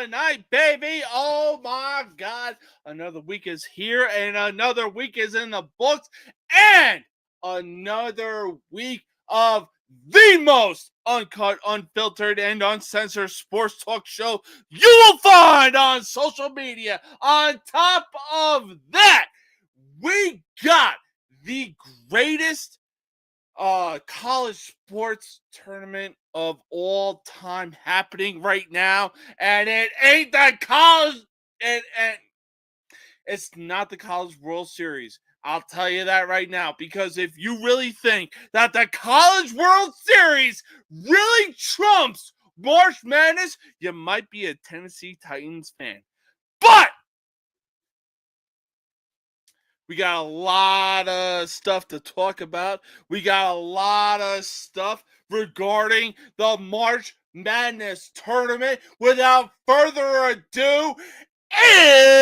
tonight, baby. Oh my God. Another week is here and another week is in the books and another week of the most uncut, unfiltered, and uncensored sports talk show you will find on social media. On top of that, we got the greatest college sports tournament of all time happening right now, and it ain't the college, and it's not the College World Series. I'll tell you that right now, because if you really think that the College World Series really trumps March Madness, you might be a Tennessee Titans fan. But we got a lot of stuff to talk about. We got a lot of stuff regarding the March Madness tournament. Without further ado, it's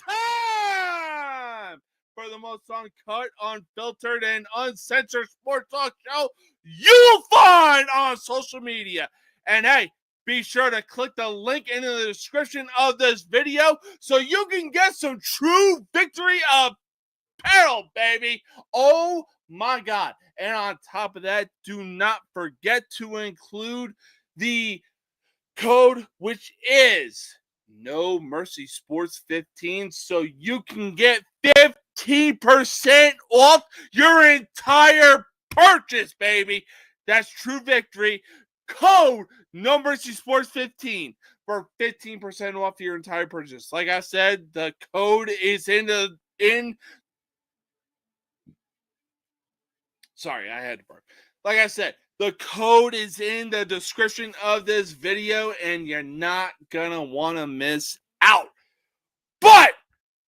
time for the most uncut, unfiltered, and uncensored sports talk show you will find on social media. And hey, be sure to click the link in the description of this video so you can get some true victory apparel, baby. Oh my God. And on top of that, do not forget to include the code, which is No Mercy Sports 15, so you can get 15% off your entire purchase, baby. That's true victory. Code No Mercy Sports 15 for 15% off your entire purchase. Like I said, the code is Sorry, I had to burp. Like I said, the code is in the description of this video, and you're not gonna want to miss out. But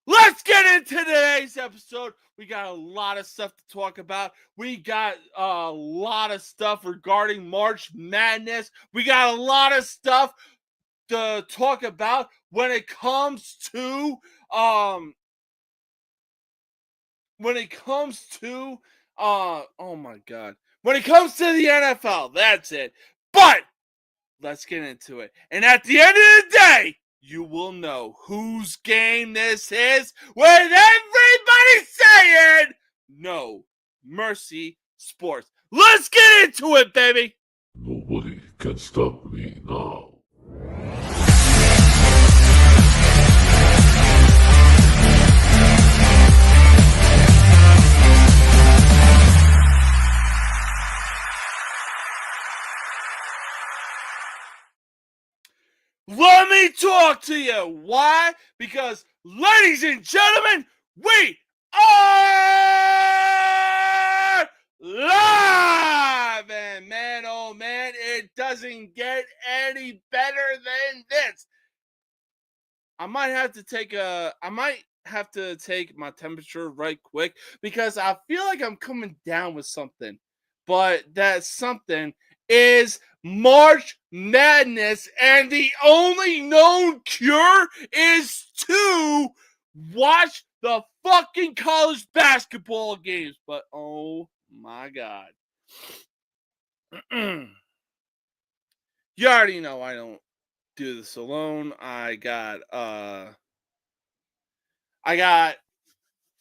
let's get into today's episode. We got a lot of stuff to talk about. We got a lot of stuff regarding March Madness. We got a lot of stuff to talk about when it comes to oh my God. When it comes to the NFL, that's it. But let's get into it. And at the end of the day, you will know whose game this is with everybody saying No Mercy Sports. Let's get into it, baby. Nobody can stop me now. Let me talk to you. Why? Because, ladies and gentlemen, we are live! And man, oh man, it doesn't get any better than this. I might have to take my temperature right quick because I feel like I'm coming down with something. But that something is March Madness, and the only known cure is to watch the fucking college basketball games. But oh my God. You already know I don't do this alone. I got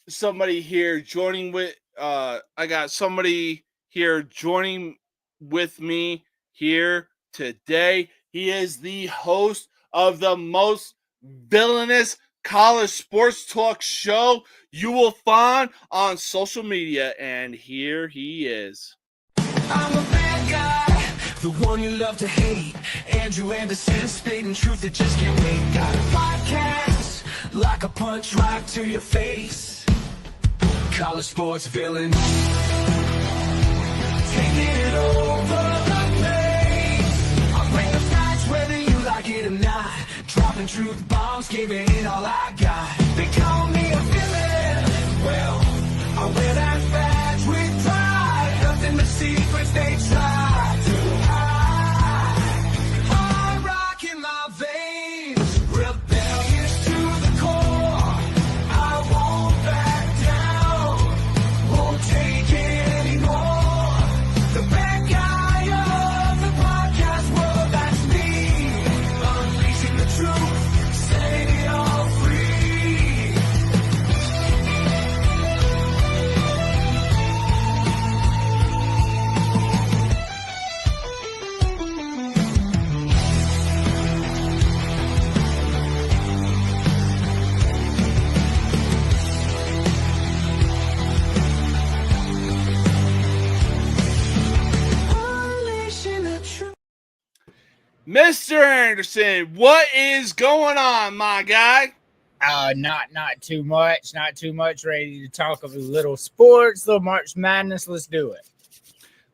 somebody here joining with me here today. He is the host of the most villainous college sports talk show you will find on social media, and here he is. I'm a bad guy, the one you love to hate. Andrew Anderson, spitting truth that just can't wait. Got a podcast, like a punch right to your face. College sports villain, taking it over. Whether you like it or not, dropping truth bombs, giving it all I got. They call me a villain. Well, I wear that badge with pride. Nothing but secrets they try to hide. I rock in my veins, rebellious to the core. I won't back down, won't take it anymore. The bad guy of the podcast. Mr. Anderson, what is going on, my guy? Not too much. Not too much. Ready to talk of a little sports, little March Madness. Let's do it.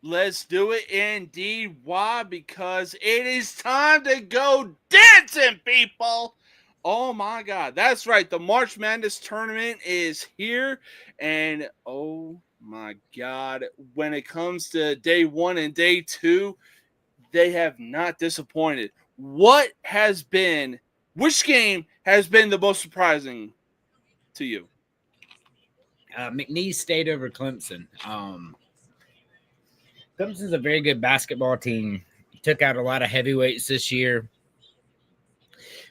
Let's do it indeed. Why? Because it is time to go dancing, people. Oh my God. That's right. The March Madness tournament is here. And oh my God, when it comes to day one and day two, they have not disappointed. Which game has been the most surprising to you? McNeese State over Clemson. Clemson's a very good basketball team. Took out a lot of heavyweights this year.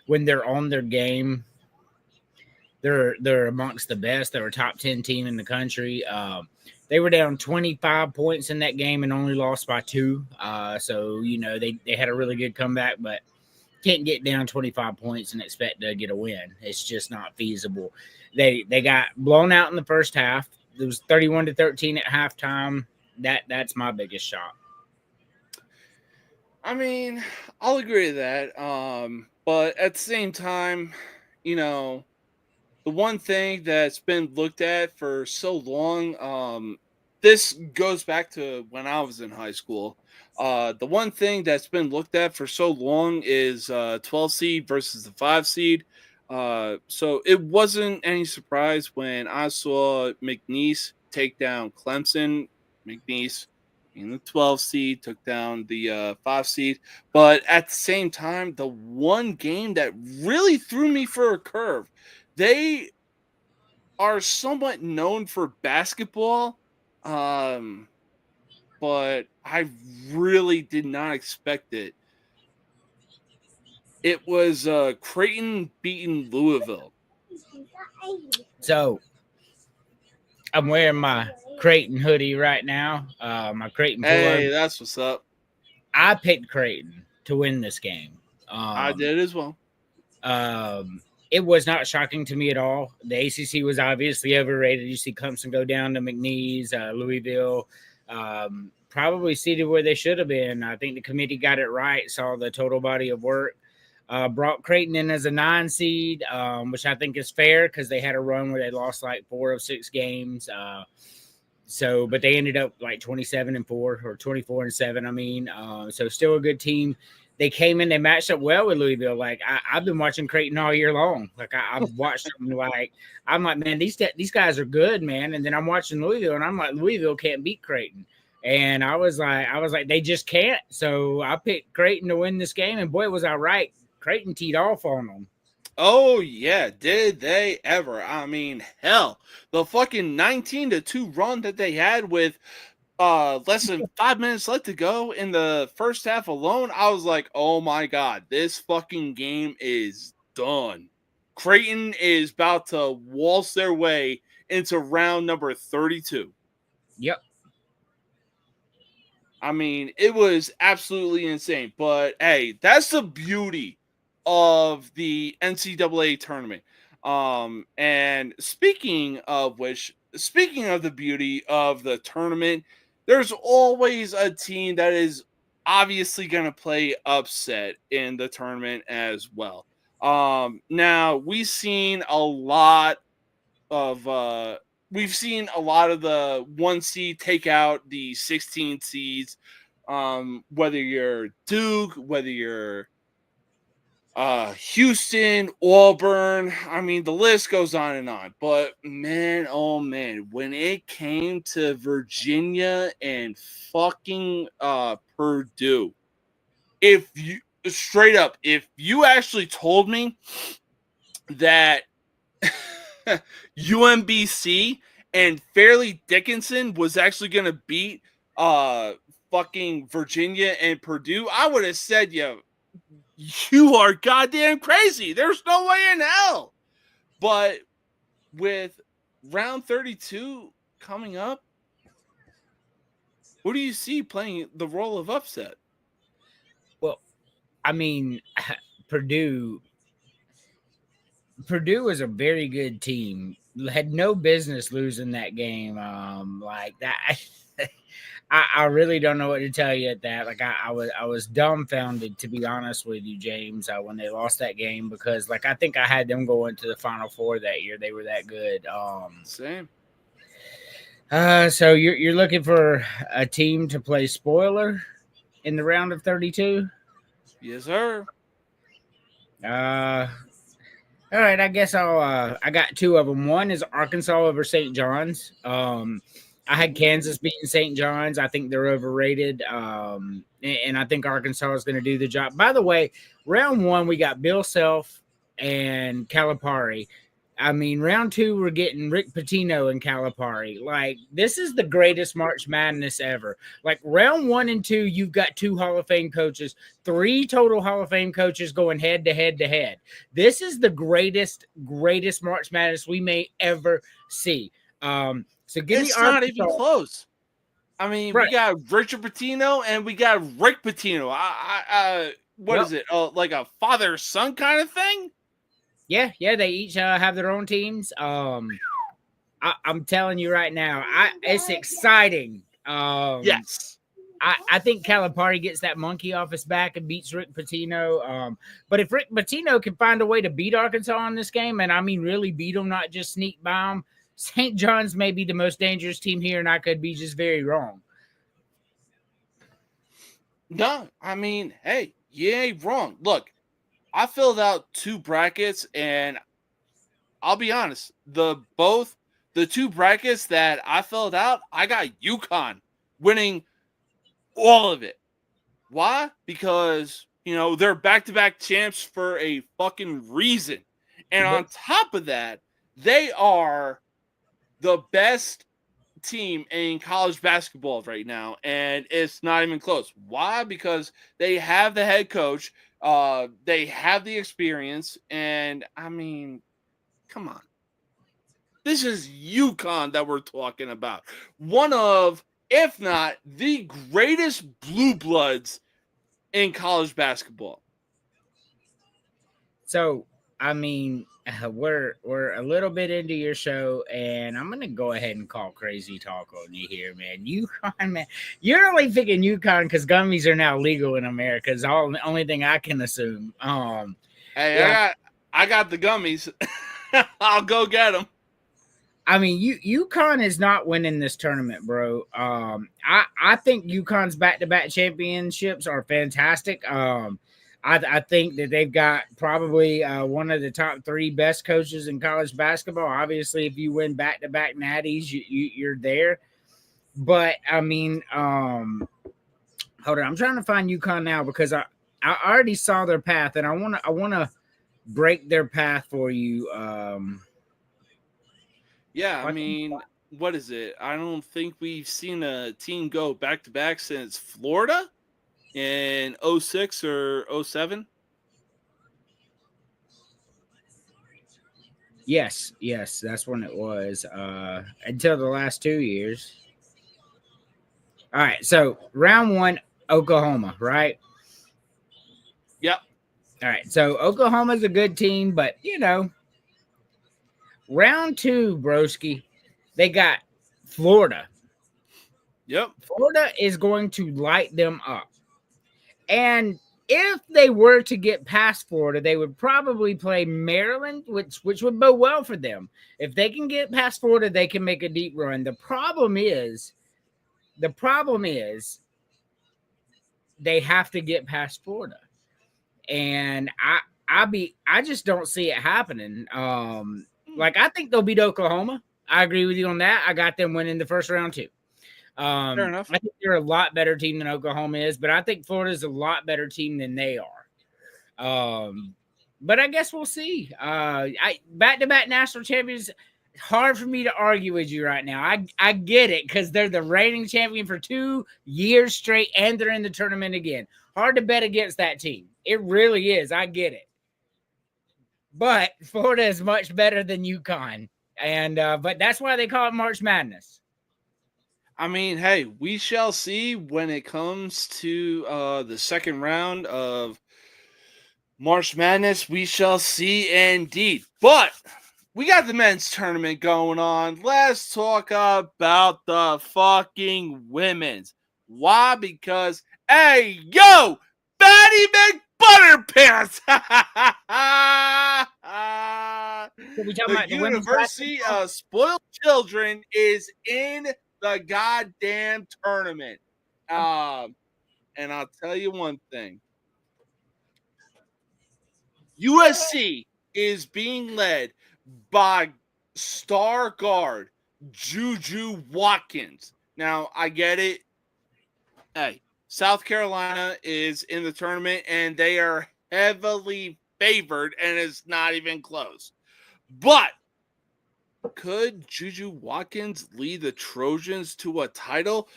When they're on their game, they're amongst the best. They're a top 10 team in the country. They were down 25 points in that game and only lost by 2. So, they had a really good comeback, but can't get down 25 points and expect to get a win. It's just not feasible. They got blown out in the first half. It was 31-13 at halftime. That's my biggest shock. I mean, I'll agree with that. But at the same time, the one thing that's been looked at for so long, this goes back to when I was in high school. The one thing that's been looked at for so long is 12 seed versus the 5 seed. So it wasn't any surprise when I saw McNeese take down Clemson. McNeese in the 12 seed took down the 5 seed. But at the same time, the one game that really threw me for a curve, they are somewhat known for basketball, but I really did not expect it. It was Creighton beating Louisville. So I'm wearing my Creighton hoodie right now. My Creighton polo. Hey, that's what's up. I picked Creighton to win this game. I did as well. It was not shocking to me at all. The ACC was obviously overrated. You see Clemson go down to McNeese, Louisville, probably seated where they should have been. I think the committee got it right, saw the total body of work. Brought Creighton in as a 9 seed, which I think is fair because they had a run where they lost like 4 of 6 games. But they ended up like 27-4 or 24-7. I mean, so still a good team. They came in, they matched up well with Louisville. Like I've been watching Creighton all year long. Like I've watched them. Like I'm like, man, these guys are good, man. And then I'm watching Louisville, and I'm like, Louisville can't beat Creighton. And I was like, they just can't. So I picked Creighton to win this game, and boy, was I right. Creighton teed off on them. Oh, yeah. Did they ever? I mean, hell, the fucking 19-2 run that they had with less than 5 minutes left to go in the first half alone, I was like, oh my God, this fucking game is done. Creighton is about to waltz their way into round number 32. Yep. I mean, it was absolutely insane. But, hey, that's the beauty of the NCAA tournament. And speaking of the beauty of the tournament, there's always a team that is obviously going to play upset in the tournament as well. Now we've seen a lot of the 1 seed take out the 16 seeds. Whether you're Duke, whether you're Houston, Auburn, I mean, the list goes on and on. But man, oh man, when it came to Virginia and fucking Purdue, if you actually told me that UMBC and Fairleigh Dickinson was actually going to beat fucking Virginia and Purdue, I would have said, you are goddamn crazy. There's no way in hell. But with round 32 coming up, who do you see playing the role of upset? Well, I mean, Purdue is a very good team. Had no business losing that game. Like that. I really don't know what to tell you at that. Like I was dumbfounded, to be honest with you, James, when they lost that game, because like I think I had them going to the Final Four that year. They were that good. Same. So you're looking for a team to play spoiler in the round of 32? Yes, sir. All right, I guess I got two of them. One is Arkansas over St. John's. I had Kansas beating St. John's. I think they're overrated. And I think Arkansas is going to do the job. By the way, round one, we got Bill Self and Calipari. I mean, round two, we're getting Rick Pitino and Calipari. Like, this is the greatest March Madness ever. Like, round 1 and 2, you've got 2 Hall of Fame coaches, 3 total Hall of Fame coaches going head to head to head. This is the greatest March Madness we may ever see. So give it's me not even close. I mean, right. We got Richard Pitino and we got Rick Pitino. What is it? Like a father-son kind of thing? Yeah, they each have their own teams. I'm telling you right now, it's exciting. Yes. I think Calipari gets that monkey off his back and beats Rick Pitino. But if Rick Pitino can find a way to beat Arkansas in this game, and I mean really beat them, not just sneak by them, St. John's may be the most dangerous team here, and I could be just very wrong. No, I mean, hey, you ain't wrong. Look, I filled out 2 brackets, and I'll be honest, the 2 brackets that I filled out, I got UConn winning all of it. Why? Because, they're back-to-back champs for a fucking reason. And on top of that, they are the best team in college basketball right now, and it's not even close. Why? Because they have the head coach, they have the experience, and I mean, come on. This is UConn that we're talking about. One of, if not the greatest blue bloods in college basketball. So, I mean, we're a little bit into your show, and I'm gonna go ahead and call crazy talk on you here, man. UConn, man, you're only picking UConn because gummies are now legal in America. Is the only thing I can assume. Hey, yeah. I got the gummies. I'll go get them. I mean, UConn is not winning this tournament, bro. I think UConn's back-to-back championships are fantastic. I think that they've got probably one of the top 3 best coaches in college basketball. Obviously, if you win back-to-back natties, you're there. But I mean, hold on, I'm trying to find UConn now because I already saw their path, and I wanna break their path for you. Yeah, I mean, what is it? I don't think we've seen a team go back-to-back since Florida in 06 or 07. Yes, that's when it was. Until the last 2 years. All right, so round 1, Oklahoma, right? Yep. All right, so Oklahoma's a good team, but round 2, broski, they got Florida. Yep. Florida is going to light them up. And if they were to get past Florida, they would probably play Maryland, which would bode well for them. If they can get past Florida, they can make a deep run. The problem is they have to get past Florida. And I just don't see it happening. Like, I think they'll beat Oklahoma. I agree with you on that. I got them winning the first round too. Fair enough. I think they're a lot better team than Oklahoma is, but I think Florida's a lot better team than they are. But I guess we'll see. Back-to-back national champions. Hard for me to argue with you right now. I get it because they're the reigning champion for 2 years straight, and they're in the tournament again. Hard to bet against that team. It really is. I get it. But Florida is much better than UConn, and but that's why they call it March Madness. I mean, hey, we shall see when it comes to the second round of March Madness. We shall see indeed. But we got the men's tournament going on. Let's talk about the fucking women's. Why? Because, hey, yo, Fatty McButterpants! So we talking The about the women's University basketball? of Spoiled Children is in the goddamn tournament. And I'll tell you one thing. USC is being led by star guard Juju Watkins. Now, I get it. Hey, South Carolina is in the tournament, and they are heavily favored, and it's not even close. But could Juju Watkins lead the Trojans to a title?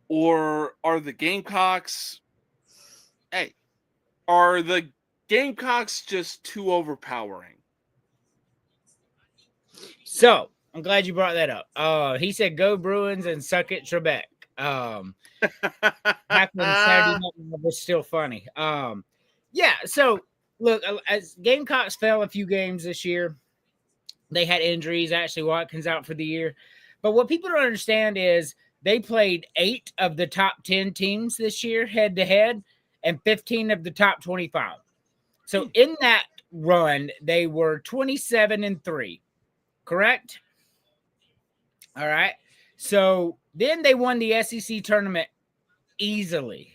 Or are the Gamecocks... Hey, are the Gamecocks just too overpowering? So I'm glad you brought that up. He said, "Go Bruins and suck it, Trebek." Back when Saturday night was still funny. Yeah. So look, as Gamecocks fell a few games this year, they had injuries. Actually, Watkins out for the year. But what people don't understand is they played 8 of the top 10 teams this year head to head, and 15 of the top 25. So in that run, they were 27-3. Correct? All right. So then they won the SEC tournament easily.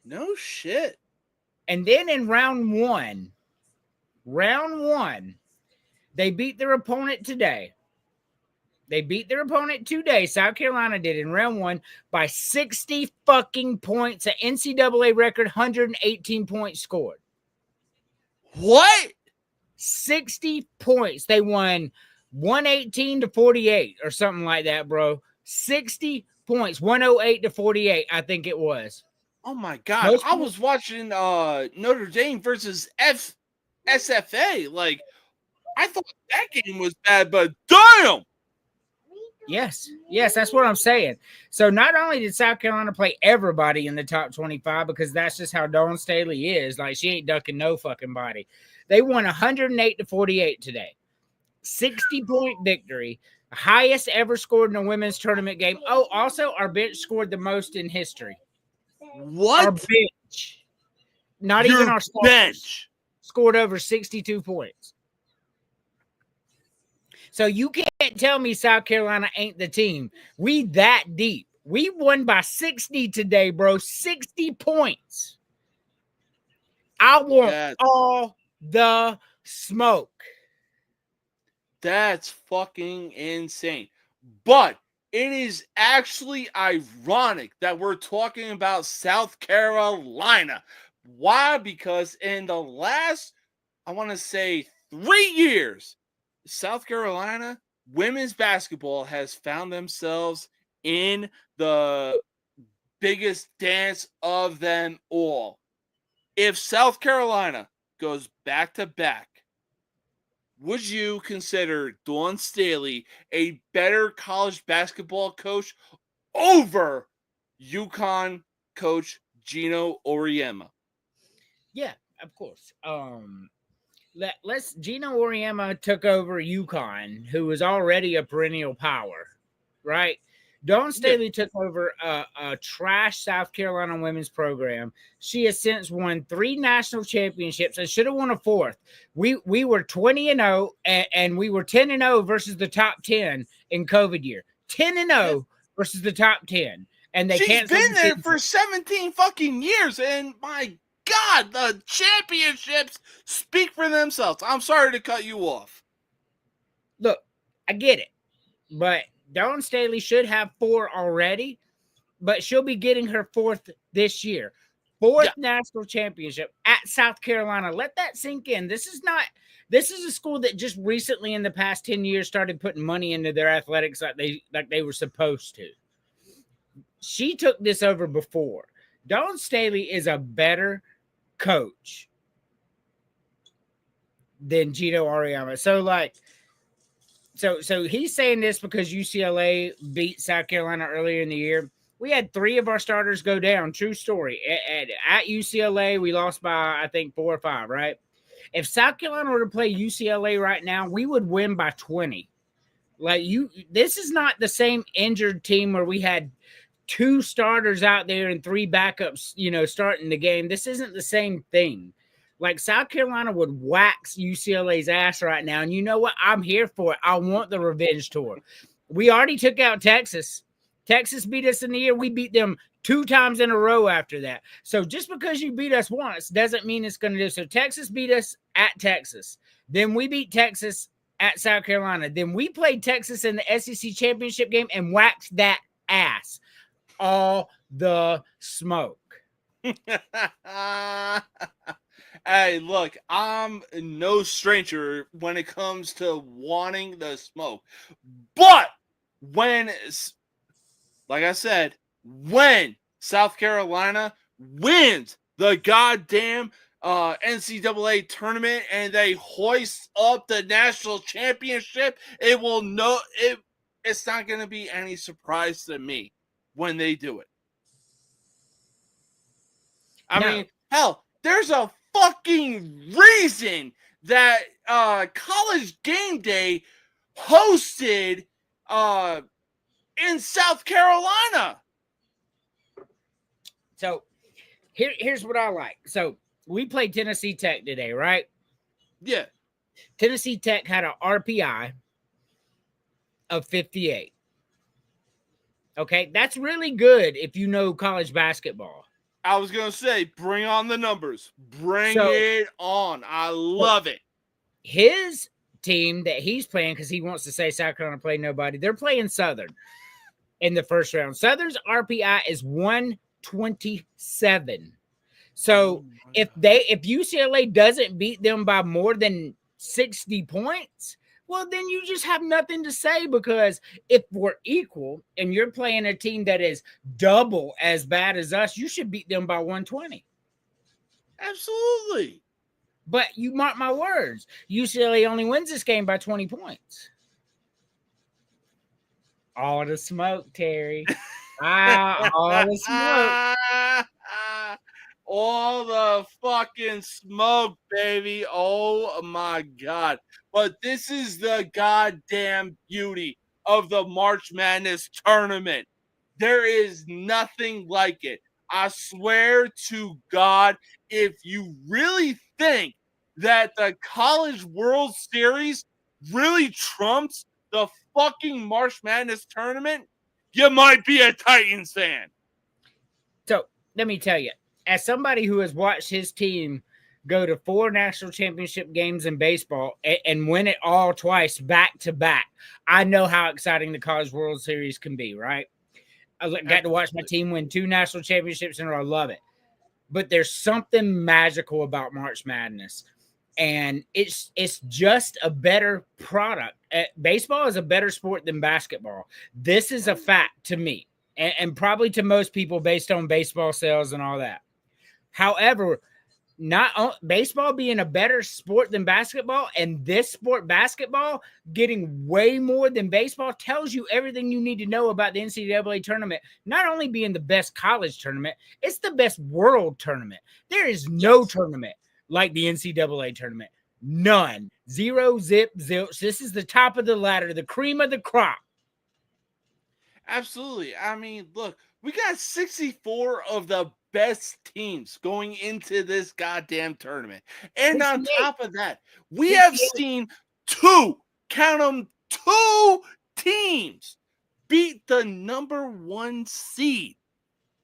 No shit. And then in round one, they beat their opponent today. South Carolina did in round 1 by 60 fucking points, an NCAA record 118 points scored. What? 60 points. They won 118-48 or something like that, bro. 60 points, 108-48, I think it was. Oh my god. I was watching Notre Dame versus SFA. Like, I thought that game was bad, but damn. Yes, that's what I'm saying. So not only did South Carolina play everybody in the top 25, because that's just how Dawn Staley is. Like, she ain't ducking no fucking body. They won 108-48 today. 60-point victory. Highest ever scored in a women's tournament game. Oh, also, our bench scored the most in history. What? Our bench. Not Your even our starters bench scored over 62 points. So you can't tell me South Carolina ain't the team. We that deep. We won by 60 today, bro. 60 points. I want all the smoke. That's fucking insane. But it is actually ironic that we're talking about South Carolina. Why? Because in the last, I want to say, 3 years, South Carolina women's basketball has found themselves in the biggest dance of them all. If South Carolina goes back to back, would you consider Dawn Staley a better college basketball coach over UConn coach Gino Auriemma? Yeah, of course. Gino Auriemma took over UConn, who was already a perennial power, right? Dawn Staley took over a trash South Carolina women's program. She has since won 3 national championships and should have won a 4th. We were 20-0 and we were 10-0 versus the top 10 in COVID year. 10-0 versus the top 10, and they She's been there for 17 fucking years, and my God, the championships speak for themselves. I'm sorry to cut you off. Look, I get it, but Dawn Staley should have 4 already, but she'll be getting her 4th this year. 4th national championship at South Carolina. Let that sink in. This is a school that just recently in the past 10 years started putting money into their athletics like they were supposed to. She took this over before. Dawn Staley is a better coach than Gino Auriemma. So he's saying this because UCLA beat South Carolina earlier in the year. We had 3 of our starters go down. True story. At UCLA, we lost by, I think, 4 or 5, right? If South Carolina were to play UCLA right now, we would win by 20. This is not the same injured team where we had 2 starters out there and 3 backups, starting the game. This isn't the same thing. Like, South Carolina would wax UCLA's ass right now. And you know what? I'm here for it. I want the revenge tour. We already took out Texas. Texas beat us in the year. We beat them 2 times in a row after that. So just because you beat us once doesn't mean it's going to do. So Texas beat us at Texas. Then we beat Texas at South Carolina. Then we played Texas in the SEC championship game and waxed that ass. All the smoke. Hey, look, I'm no stranger when it comes to wanting the smoke. But when, like I said, when South Carolina wins the goddamn NCAA tournament and they hoist up the national championship, it's not going to be any surprise to me when they do it. I mean, hell, there's a fucking reason that College Game Day hosted in South Carolina. So here's what I like. So we played Tennessee Tech today, right? Yeah. Tennessee Tech had an RPI of 58. Okay, that's really good if you know college basketball. I was going to say, bring on the numbers. Bring it on. I love it. His team that he's playing, because he wants to say South Carolina played nobody, they're playing Southern in the first round. Southern's RPI is 127. So if UCLA doesn't beat them by more than 60 points, well, then you just have nothing to say, because if we're equal and you're playing a team that is double as bad as us, you should beat them by 120. Absolutely. But you mark my words, UCLA only wins this game by 20 points. All the smoke, Terry. All the smoke. All the fucking smoke, baby. Oh my God. But this is the goddamn beauty of the March Madness tournament. There is nothing like it. I swear to God, if you really think that the College World Series really trumps the fucking March Madness tournament, you might be a Titans fan. So let me tell you, as somebody who has watched his team go to 4 national championship games in baseball and win it all twice back to back, I know how exciting the College World Series can be, right? I got to watch my team win 2 national championships in a row. I love it. But there's something magical about March Madness. And it's just a better product. Baseball is a better sport than basketball. This is a fact to me, and probably to most people based on baseball sales and all that. However, baseball being a better sport than basketball, and this sport, basketball, getting way more than baseball, tells you everything you need to know about the NCAA tournament. Not only being the best college tournament, it's the best world tournament. There is no tournament like the NCAA tournament. None. Zero, zip, zilch. This is the top of the ladder, the cream of the crop. Absolutely. I mean, look, we got 64 of the best teams going into this goddamn tournament. And on top of that, we have seen 2, count them, 2 teams beat the number 1 seed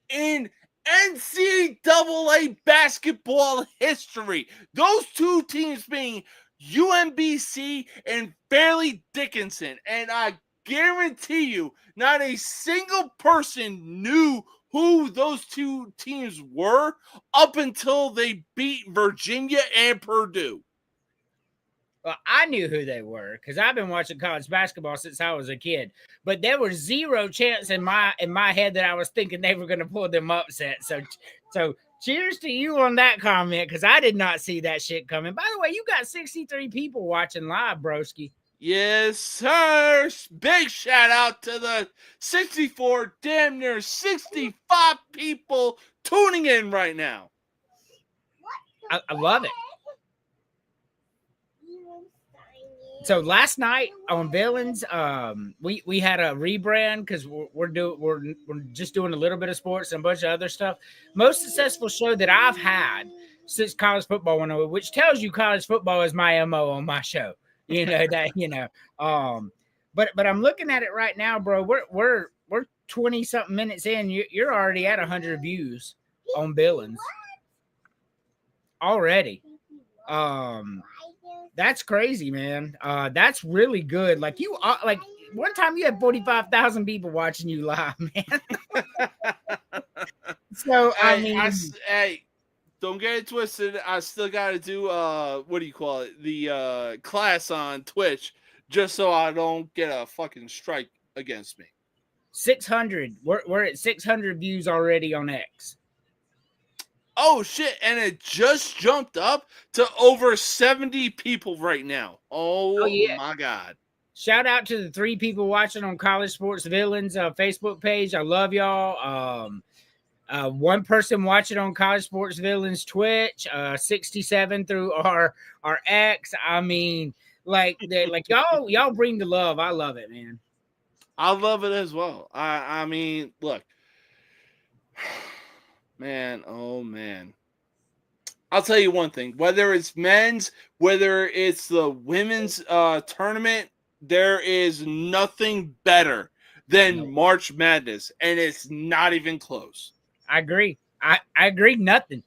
in NCAA basketball history. Those 2 teams being UMBC and Fairleigh Dickinson. And I guarantee you, not a single person knew who those 2 teams were up until they beat Virginia and Purdue. Well, I knew who they were because I've been watching college basketball since I was a kid. But there was zero chance in my head that I was thinking they were going to pull them upset. So cheers to you on that comment, because I did not see that shit coming. By the way, you got 63 people watching live, broski. Yes, sir. Big shout out to the 64, damn near 65 people tuning in right now. I love it. So last night on Villains, we had a rebrand because we're just doing a little bit of sports and a bunch of other stuff. Most successful show that I've had since college football went over, which tells you college football is my MO on my show. You know that, but I'm looking at it right now, bro. We're 20 something minutes in. You're already at 100 views on Villains already. That's crazy, man. That's really good. Like one time you had 45,000 people watching you live, man. So hey, don't get it twisted. I still got to do what do you call it? The class on Twitch, just so I don't get a fucking strike against me. 600. We're at 600 views already on X. Oh shit, and it just jumped up to over 70 people right now. Oh yeah. My god. Shout out to the 3 people watching on College Sports Villains Facebook page. I love y'all. 1 person watching on College Sports Villains Twitch, 67 through our X. I mean, like y'all bring the love. I love it, man. I love it as well. I mean, look. Man, oh man. I'll tell you one thing. Whether it's men's, whether it's the women's tournament, there is nothing better than March Madness, and it's not even close. I agree. I agree. Nothing.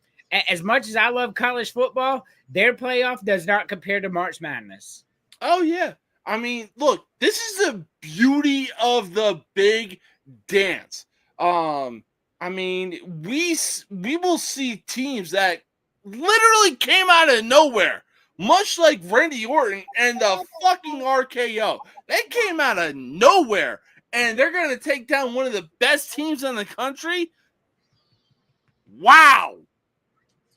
As much as I love college football, their playoff does not compare to March Madness. Oh, yeah. I mean, look, this is the beauty of the big dance. I mean, we will see teams that literally came out of nowhere, much like Randy Orton and the fucking RKO. They came out of nowhere, and they're going to take down one of the best teams in the country. Wow.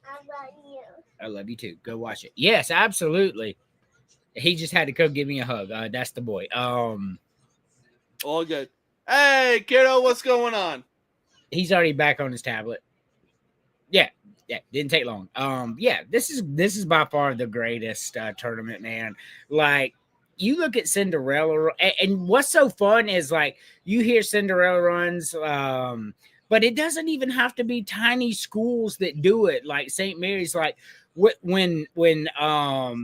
I love you. I love you too. Go watch it. Yes, absolutely. He just had to come give me a hug. That's the boy. All good. Hey, kiddo, what's going on? He's already back on his tablet. Yeah, didn't take long. This is by far the greatest tournament, man. Like, you look at Cinderella, and what's so fun is like you hear Cinderella runs, but it doesn't even have to be tiny schools that do it. Like St. Mary's, like when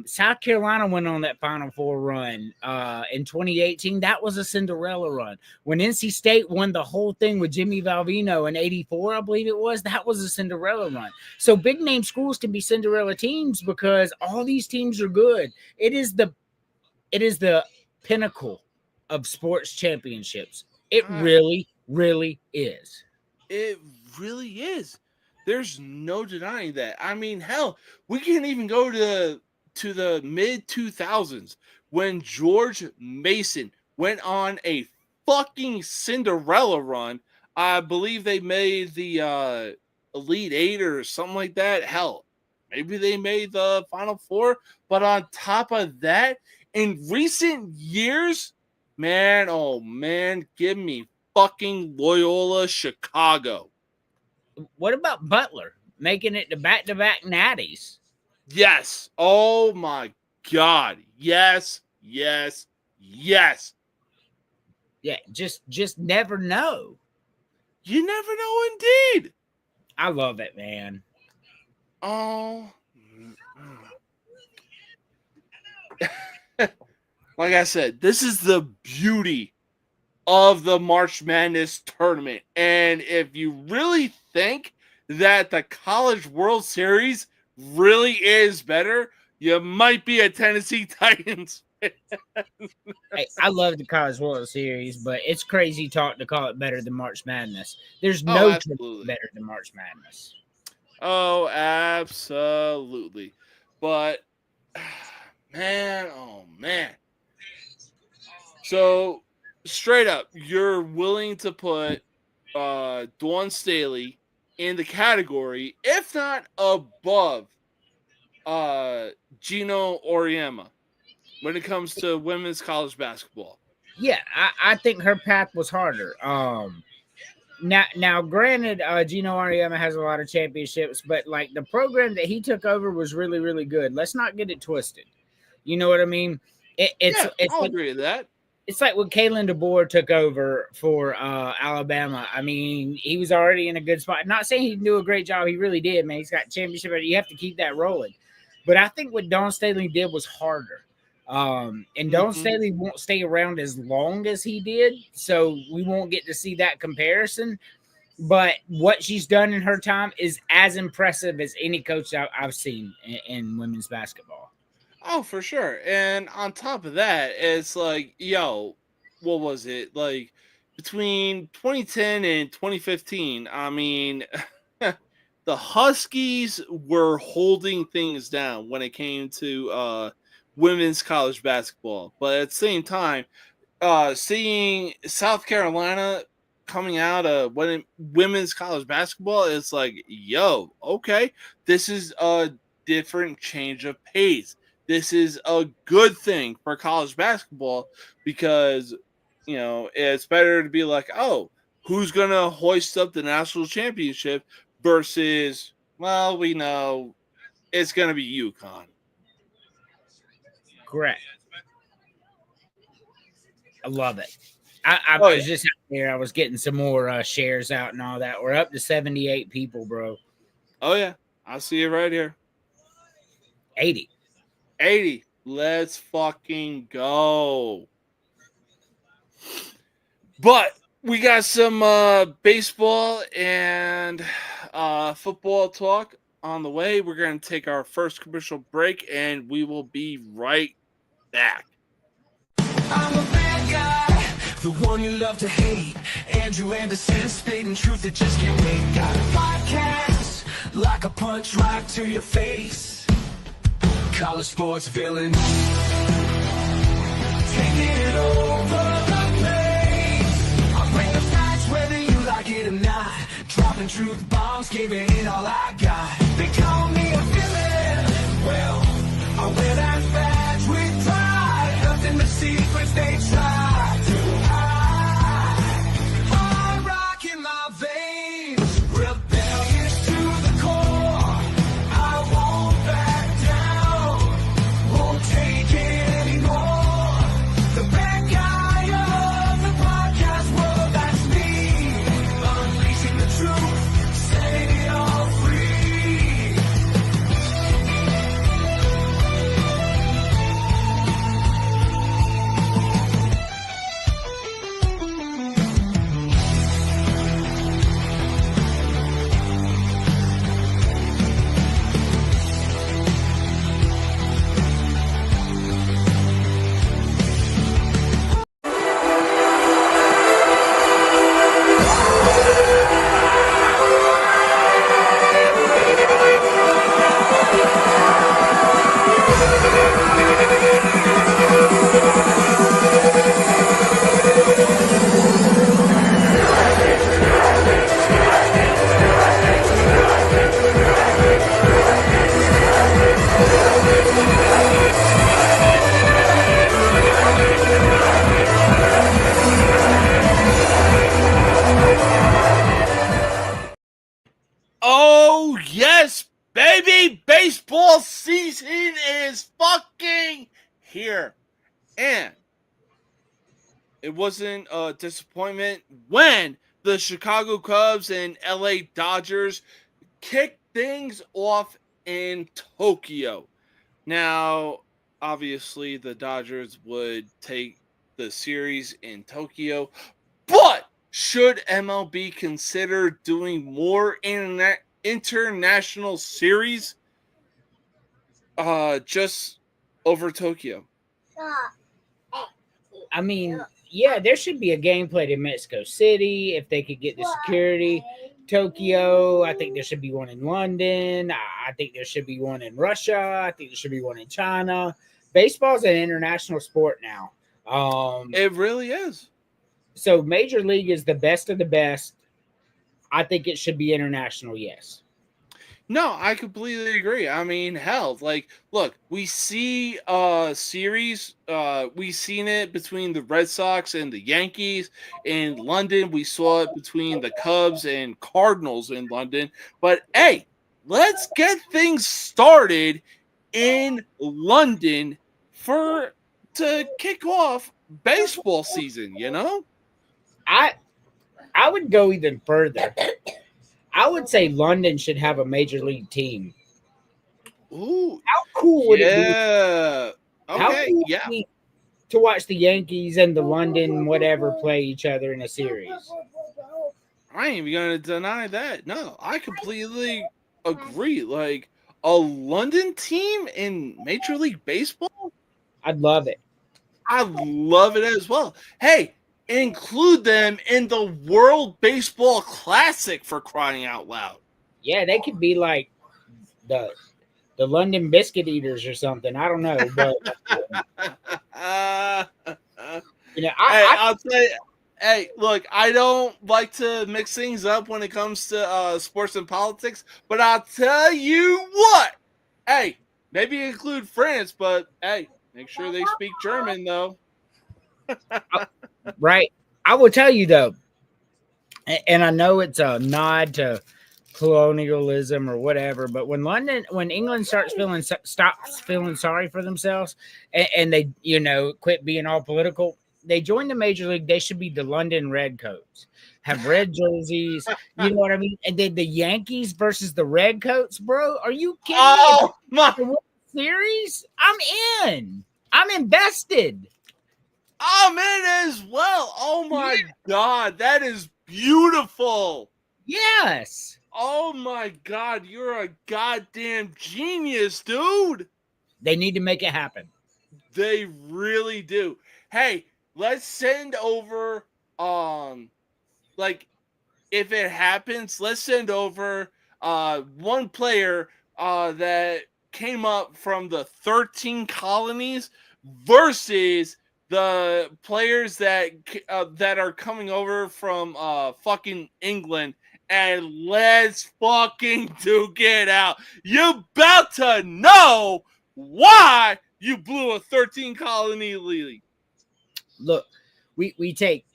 South Carolina went on that Final Four run in 2018, that was a Cinderella run. When NC State won the whole thing with Jimmy Valvino in 84, I believe it was, that was a Cinderella run. So big name schools can be Cinderella teams because all these teams are good. It is the pinnacle of sports championships. It really, really is. It really is. There's no denying that. I mean, hell, we can't even go to the mid-2000s when George Mason went on a fucking Cinderella run. I believe they made the Elite Eight or something like that. Hell, maybe they made the Final Four. But on top of that, in recent years, man, oh man, give me fucking Loyola Chicago. What about Butler making it to back-to-back natties? Yes. Oh my God. Yes. Yeah, just never know. You never know, indeed. I love it, man. Oh. Like I said, this is the beauty of the March Madness tournament. And if you really think that the College World Series really is better, you might be a Tennessee Titans fan. Hey, I love the College World Series, but it's crazy talk to call it better than March Madness. There's no tournament better than March Madness. Oh, absolutely. But, man, oh, man. So, straight up, you're willing to put Dawn Staley in the category, if not above Gino Auriemma when it comes to women's college basketball. Yeah, I think her path was harder. Now, granted, Gino Auriemma has a lot of championships, but like the program that he took over was really, really good. Let's not get it twisted. You know what I mean? It's Yeah, it's I'll like, agree with that. it's like when Kalen DeBoer took over for Alabama. I mean, he was already in a good spot. Not saying he didn't do a great job. He really did, man. He's got championship, but you have to keep that rolling. But I think what Don Staley did was harder. And Don Mhm. Staley won't stay around as long as he did, so we won't get to see that comparison. But what she's done in her time is as impressive as any coach I've seen in women's basketball. Oh, for sure. And on top of that, it's like, yo, what was it? Like between 2010 and 2015, I mean, the Huskies were holding things down when it came to women's college basketball. But at the same time, seeing South Carolina coming out of women's college basketball, it's like, yo, okay, this is a different change of pace. This is a good thing for college basketball because, it's better to be like, oh, who's going to hoist up the national championship versus, well, we know it's going to be UConn. Correct. I love it. I Oh, was just out here. I was getting some more shares out and all that. We're up to 78 people, bro. Oh, yeah. I see it right here. 80. 80. Let's fucking go. But we got some baseball and football talk on the way. We're going to take our first commercial break and we will be right back. I'm a bad guy, the one you love to hate. Andrew Anderson, spitting truth that just can't wait. Got a podcast, like a punch right to your face. College sports villain, taking it over the place. I bring the facts whether you like it or not. Dropping truth bombs, giving it all I got. They call me a villain, well, I wear that badge with pride. Nothing but secrets they try to hide. I'm rocking my veins, rebellious to the core. I won't back down, won't take it anymore. The bad guy of the podcast world, that's me. Unleashing the truth, setting it all free. Oh, yes, baby. Baseball season is fucking here. And it wasn't a disappointment when the Chicago Cubs and LA Dodgers kicked things off in Tokyo. Now, obviously, the Dodgers would take the series in Tokyo, but should MLB consider doing more international series just over Tokyo? I mean, yeah, there should be a game played in Mexico City if they could get the security. Tokyo, I think there should be one in London. I think there should be one in Russia. I think there should be one in China. Baseball's an international sport now. It really is. So Major League is the best of the best. I think it should be international, yes. No, I completely agree. I mean, hell, like, look, we see series. We seen it between the Red Sox and the Yankees in London. We saw it between the Cubs and Cardinals in London. But hey, let's get things started in London for to kick off baseball season, you know? I would go even further. I would say London should have a major league team. Ooh, How cool would it be? yeah. How Okay, cool would yeah. it be to watch the Yankees and the London whatever play each other in a series? I ain't even gonna deny that. No, I completely agree. Like a London team in Major League Baseball, I'd love it. I love it as well. Hey, include them in the World Baseball Classic for crying out loud. Yeah, they could be like the London Biscuit Eaters or something. I don't know, but you know, I'll tell you. Hey, look, I don't like to mix things up when it comes to sports and politics, but I'll tell you what. Hey, maybe include France, but hey, make sure they speak German, though. right. I will tell you though, and I know it's a nod to colonialism or whatever, but when England stops feeling sorry for themselves, and they, you know, quit being all political, they join the major league. They should be the London Redcoats, have red jerseys. You know what I mean? And then the Yankees versus the Redcoats, bro. Are you kidding me? Oh my! The World Series? I'm in. I'm invested. I'm in as well. Oh my God, that is beautiful. Yes. Oh my God, you're a goddamn genius, dude. They need to make it happen. They really do. Hey, let's send over like if it happens, let's send over one player that came up from the 13 colonies versus the players that are coming over from fucking England, and let's fucking duke it out. You about to know why you blew a 13 colony league. Look, we take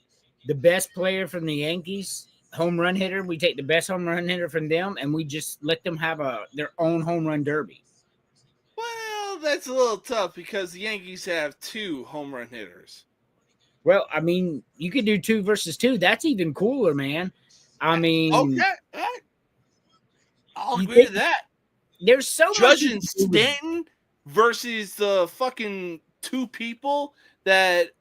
the best player from the Yankees, home run hitter. We take the best home run hitter from them, and we just let them have their own home run derby. Well, that's a little tough because the Yankees have 2 home run hitters. Well, I mean, you could do 2 versus 2. That's even cooler, man. I mean, okay, I'll agree to that. There's so Judge much and Stanton versus the fucking 2 people that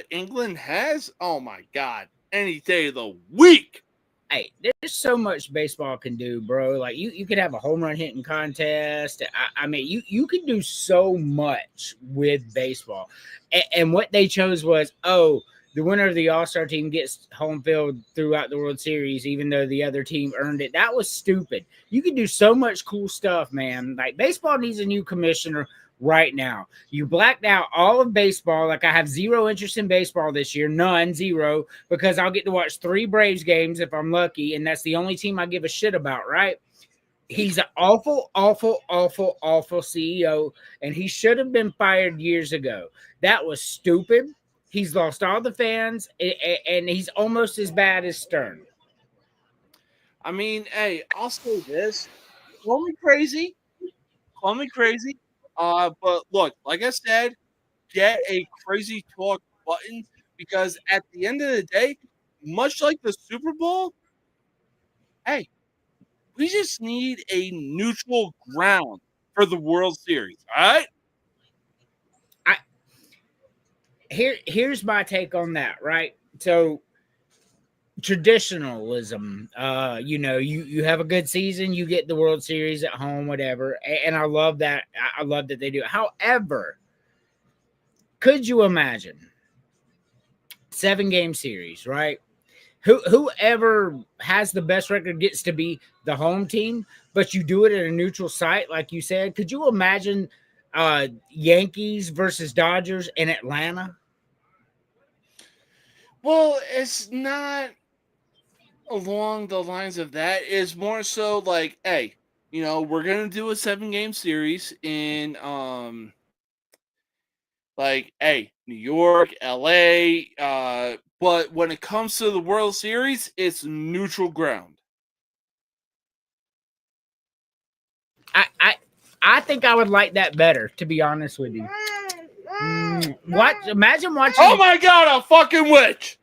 England has. Oh my God, any day of the week. Hey, there's so much baseball can do, bro. Like you could have a home run hitting contest. I mean, you can do so much with baseball. And what they chose was, the winner of the All-Star team gets home field throughout the World Series, even though the other team earned it. That was stupid. You can do so much cool stuff, man. Like baseball needs a new commissioner right now. You blacked out all of baseball. Like I have zero interest in baseball this year. None, zero, because I'll get to watch 3 Braves games if I'm lucky. And that's the only team I give a shit about, right? He's an awful, awful, awful, awful CEO. And he should have been fired years ago. That was stupid. He's lost all the fans, and he's almost as bad as Stern. I mean, hey, I'll say this. Call me crazy. But look, like I said, get a crazy talk button because at the end of the day, much like the Super Bowl, hey, we just need a neutral ground for the World Series. All right? Here's my take on that, right? So traditionalism, you have a good season, you get the World Series at home, whatever, and I love that. I love that they do it. However, could you imagine 7-game series, right? Whoever has the best record gets to be the home team, but you do it at a neutral site, like you said. Could you imagine Yankees versus Dodgers in Atlanta? Well, it's not along the lines of that. It's more so like, hey, we're gonna do a 7-game series in New York, LA, but when it comes to the World Series, it's neutral ground. I think I would like that better, to be honest with you. What? Imagine watching. Oh my God, a fucking witch!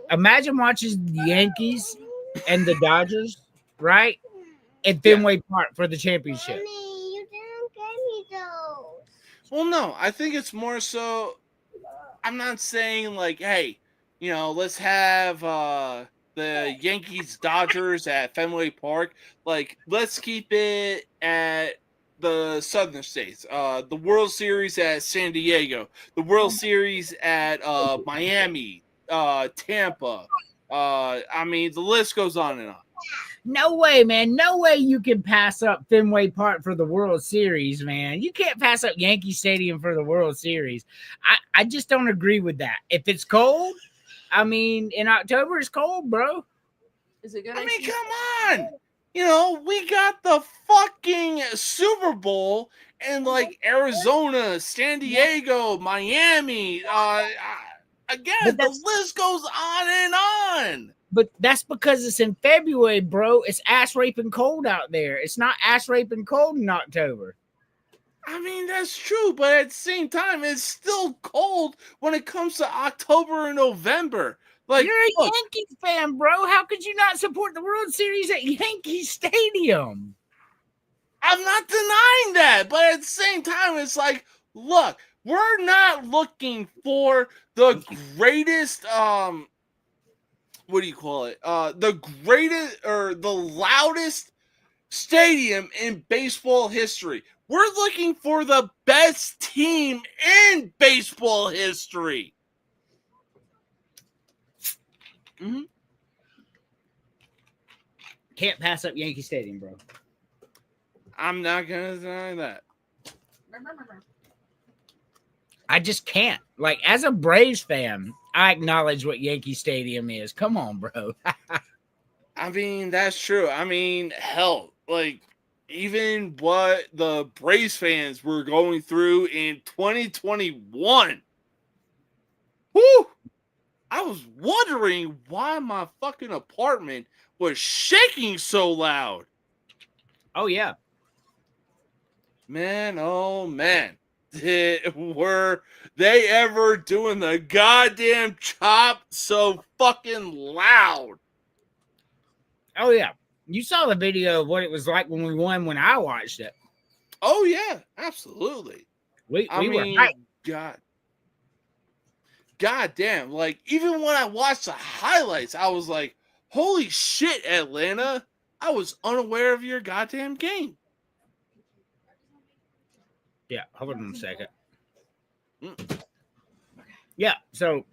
Imagine watching the Yankees and the Dodgers, right? At Yeah. Fenway Park for the championship. Mommy, you didn't give me those. Well, no, I think it's more so. I'm not saying like, hey, let's have the Yankees Dodgers at Fenway Park. Like, let's keep it at the Southern States. The World Series at San Diego. The World Series at Miami, Tampa. I mean, the list goes on and on. No way, man. No way you can pass up Fenway Park for the World Series, man. You can't pass up Yankee Stadium for the World Series. I just don't agree with that. If it's cold, I mean, in October it's cold, bro. Is it good? I mean, come on. We got the fucking Super Bowl in like Arizona, San Diego, Miami. Again, the list goes on and on. But that's because it's in February, bro. It's ass raping cold out there. It's not ass raping cold in October. I mean, that's true, but at the same time, it's still cold when it comes to October and November. Like, you're a Yankees fan, bro. How could you not support the World Series at Yankee Stadium? I'm not denying that, but at the same time, it's like, look, we're not looking for the greatest, what do you call it? The greatest or the loudest stadium in baseball history. We're looking for the best team in baseball history. Mm-hmm. Can't pass up Yankee Stadium, bro. I'm not gonna deny that. I just can't. Like, as a Braves fan, I acknowledge what Yankee Stadium is. Come on, bro. I mean, that's true. I mean, hell, like, even what the Braves fans were going through in 2021. Whoo! I was wondering why my fucking apartment was shaking so loud. Oh, yeah. Man, oh, man. Were they ever doing the goddamn chop so fucking loud? Oh, yeah. You saw the video of what it was like when we won when I watched it. Oh, yeah, absolutely. We were hyped. God damn. Like, even when I watched the highlights, I was like, holy shit, Atlanta. I was unaware of your goddamn game. Yeah, hold on a second. Yeah, so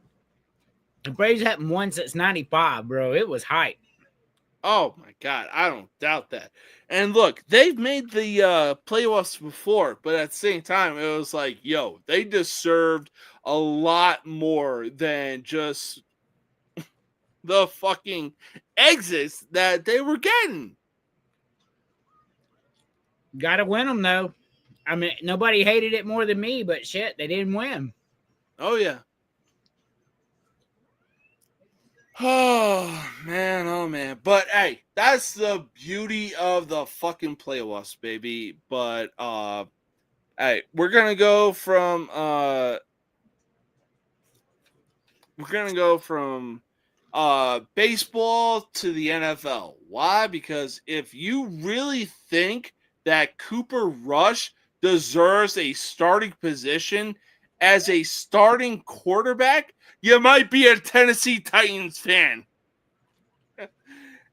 the Braves haven't won since 95, bro. It was hype. Oh, my God. I don't doubt that. And look, they've made the playoffs before, but at the same time, it was like, yo, they deserved a lot more than just the fucking exits that they were getting. Gotta win them, though. I mean, nobody hated it more than me, but shit, they didn't win. Oh, yeah. Oh, man, oh, man. But, hey, that's the beauty of the fucking playoffs, baby. But, hey, we're going to go from, baseball to the NFL. Why? Because if you really think that Cooper Rush deserves a starting position as a starting quarterback, you might be a Tennessee Titans fan.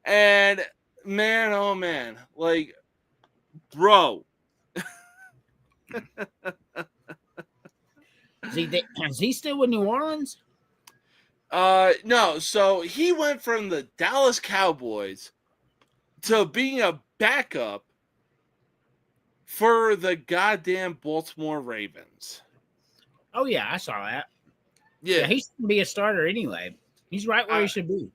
And man, oh man, like, bro. Is he still with New Orleans? No, so he went from the Dallas Cowboys to being a backup for the goddamn Baltimore Ravens. Oh, yeah, I saw that. Yeah, he should be a starter anyway. He's right where he should be.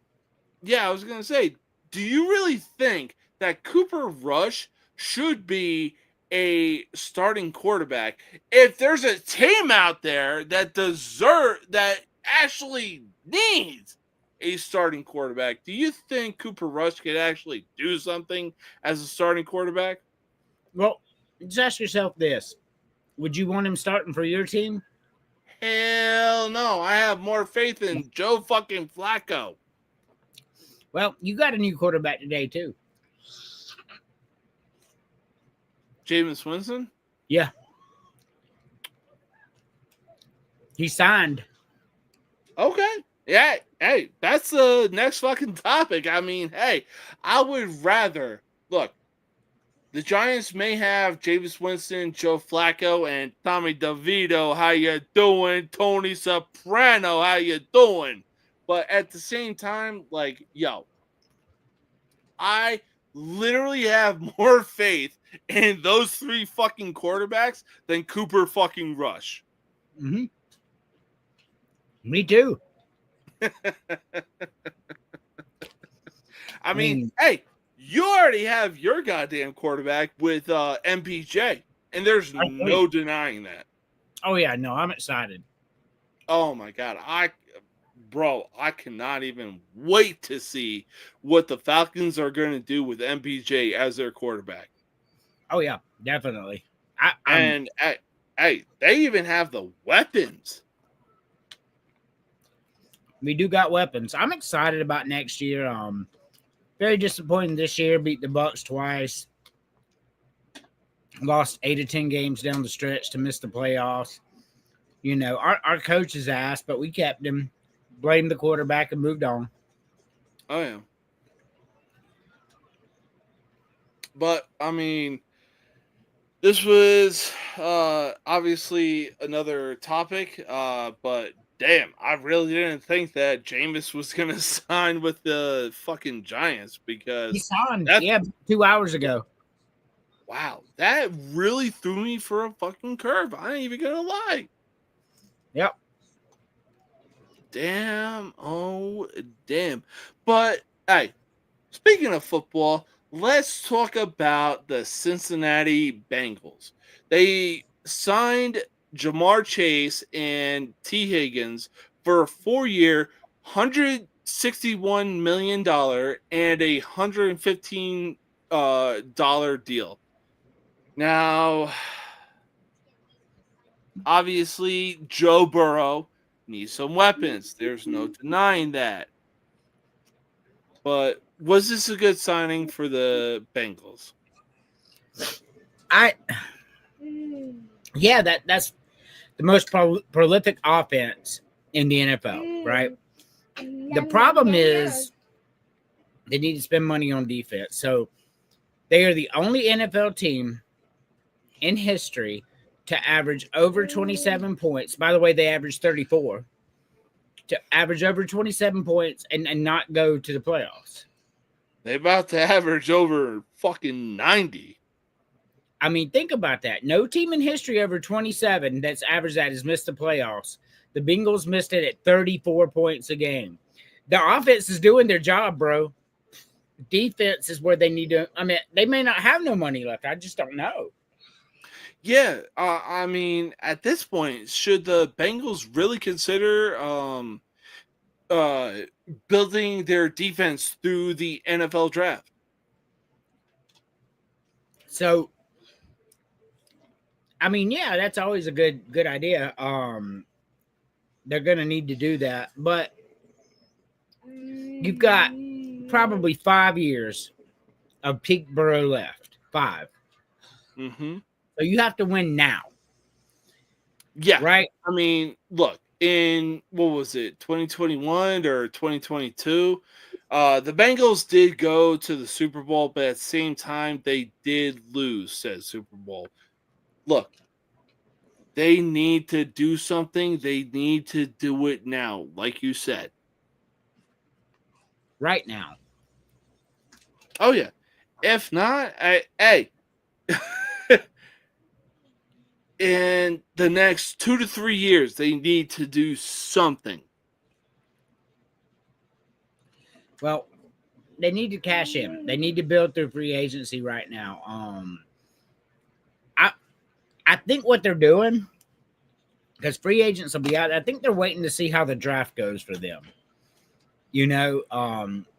Yeah, I was going to say, do you really think that Cooper Rush should be a starting quarterback? If there's a team out there that actually needs a starting quarterback, do you think Cooper Rush could actually do something as a starting quarterback? Well, just ask yourself this. Would you want him starting for your team? Hell no. I have more faith in Joe fucking Flacco. Well, you got a new quarterback today, too. Jameis Winston? Yeah. He signed. Okay. Yeah. Hey, that's the next fucking topic. I mean, hey, I would rather look. The Giants may have Jameis Winston, Joe Flacco, and Tommy DeVito. How you doing? Tony Soprano. How you doing? But at the same time, like, yo, I literally have more faith in those three fucking quarterbacks than Cooper fucking Rush. Mm-hmm. Me too. I mean, hey, you already have your goddamn quarterback with MPJ, and there's no denying that. Oh, yeah, no, I'm excited. Oh, my God. I cannot even wait to see what the Falcons are going to do with MPJ as their quarterback. Oh, yeah, definitely. Hey, they even have the weapons. We do got weapons. I'm excited about next year. Very disappointing this year. Beat the Bucks twice. Lost 8 of 10 games down the stretch to miss the playoffs. You know, our coach is ass, but we kept him, blamed the quarterback, and moved on. Oh, yeah. But, I mean, this was obviously another topic, but damn, I really didn't think that Jameis was going to sign with the fucking Giants because... He signed, 2 hours ago. Wow, that really threw me for a fucking curve. I ain't even going to lie. Yep. Damn. Oh, damn. But, hey, speaking of football, let's talk about the Cincinnati Bengals. They signed Jamar Chase and T. Higgins for a 4-year, $161 million and a $115 deal. Now, obviously, Joe Burrow needs some weapons. There's no denying that. But was this a good signing for the Bengals? Yeah, that's the most prolific offense in the NFL, right? The problem is they need to spend money on defense. So they are the only NFL team in history to average over 27 points. By the way, they averaged 34. To average over 27 points and not go to the playoffs. They about to average over fucking 90. I mean, think about that. No team in history over 27 that's averaged that has missed the playoffs. The Bengals missed it at 34 points a game. The offense is doing their job, bro. Defense is where they need to. I mean, they may not have no money left. I just don't know. Yeah, I mean, at this point, should the Bengals really consider building their defense through the NFL draft? So, I mean, yeah, that's always a good idea. They're going to need to do that, but you've got probably 5 years of peak Burrow left. 5. Mm-hmm. So you have to win now. Yeah. Right? I mean, look, in, what was it, 2021 or 2022, the Bengals did go to the Super Bowl, but at the same time, they did lose said Super Bowl. Look, they need to do something. They need to do it now, like you said. Right now. Oh, yeah. If not, hey, in the next 2 to 3 years, they need to do something. Well, they need to cash in. They need to build through free agency right now. I think what they're doing, because free agents will be out, I think they're waiting to see how the draft goes for them. You know,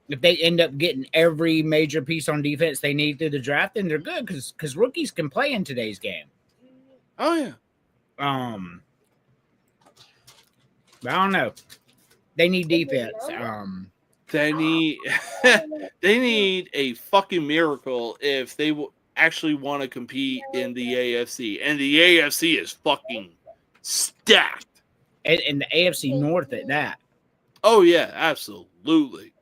if they end up getting every major piece on defense they need through the draft, then they're good because rookies can play in today's game. Oh, yeah. But I don't know. They need defense. They need they need a fucking miracle if they actually want to compete in the AFC, and the AFC is fucking stacked. And the AFC North at that. Oh yeah, absolutely.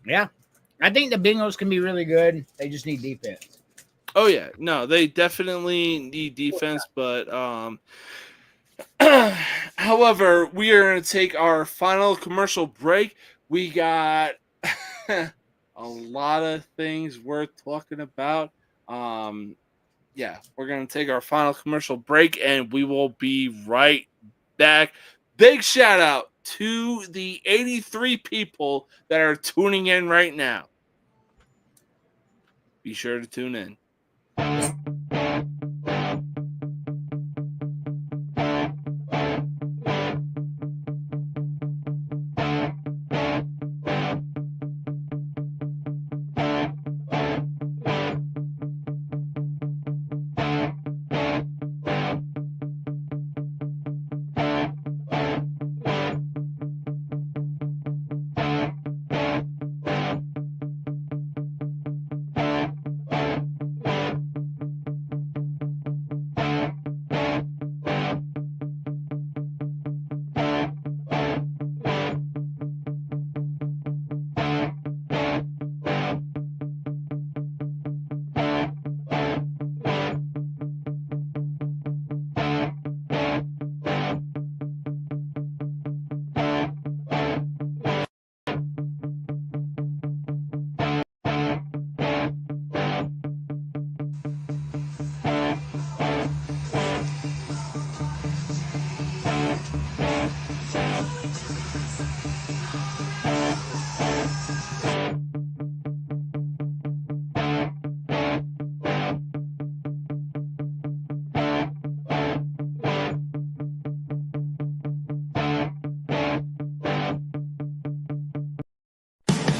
Yeah. I think the Bengals can be really good. They just need defense. Oh yeah, no, they definitely need defense, but however, we are going to take our final commercial break. We got a lot of things worth talking about. Yeah, we're going to take our final commercial break, and we will be right back. Big shout out to the 83 people that are tuning in right now. Be sure to tune in.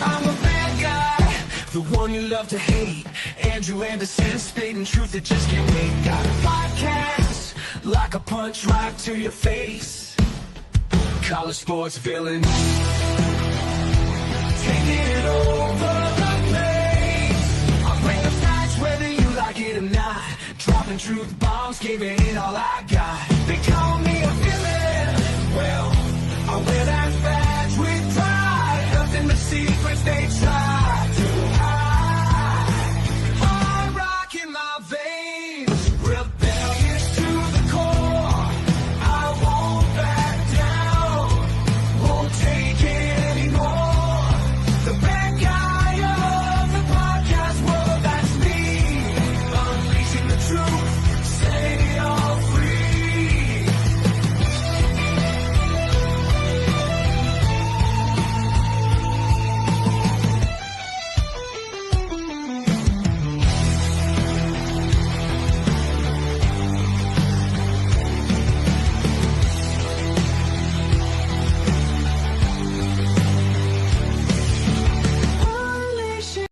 I'm a bad guy, the one you love to hate. Andrew Anderson, spitting truth that just can't wait. Got a podcast, like a punch right to your face. College sports villain, taking it over the place. I bring the facts whether you like it or not. Dropping truth bombs, giving it all I got. They call me a villain, well, I wear that badge with pride. Nothing but secrets they try to hide. Hard rock in my veins, rebellious to the core. I won't back down, won't take it anymore. The bad guy of the podcast world, that's me. Unleashing the truth, setting it all free. Unleashing.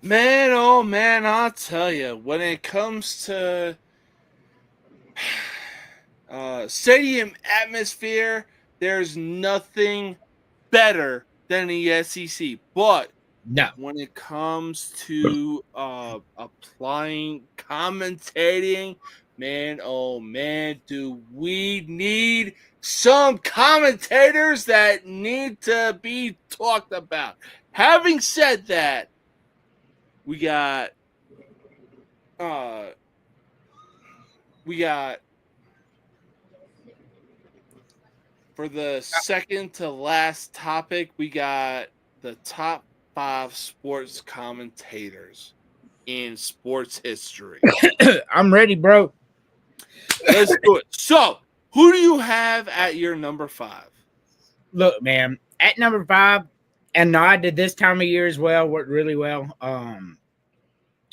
Man, oh man, I'll tell you, when it comes to stadium atmosphere, there's nothing better than the SEC. But No. when it comes to applying commentating, man, oh man, do we need some commentators that need to be talked about. Having said that, we got for the second to last topic, we got the top 5 sports commentators. in sports history. I'm ready, bro. Let's do it. So, who do you have at your number 5? Look, man, at number 5, and Nod did this time of year as well, worked really well.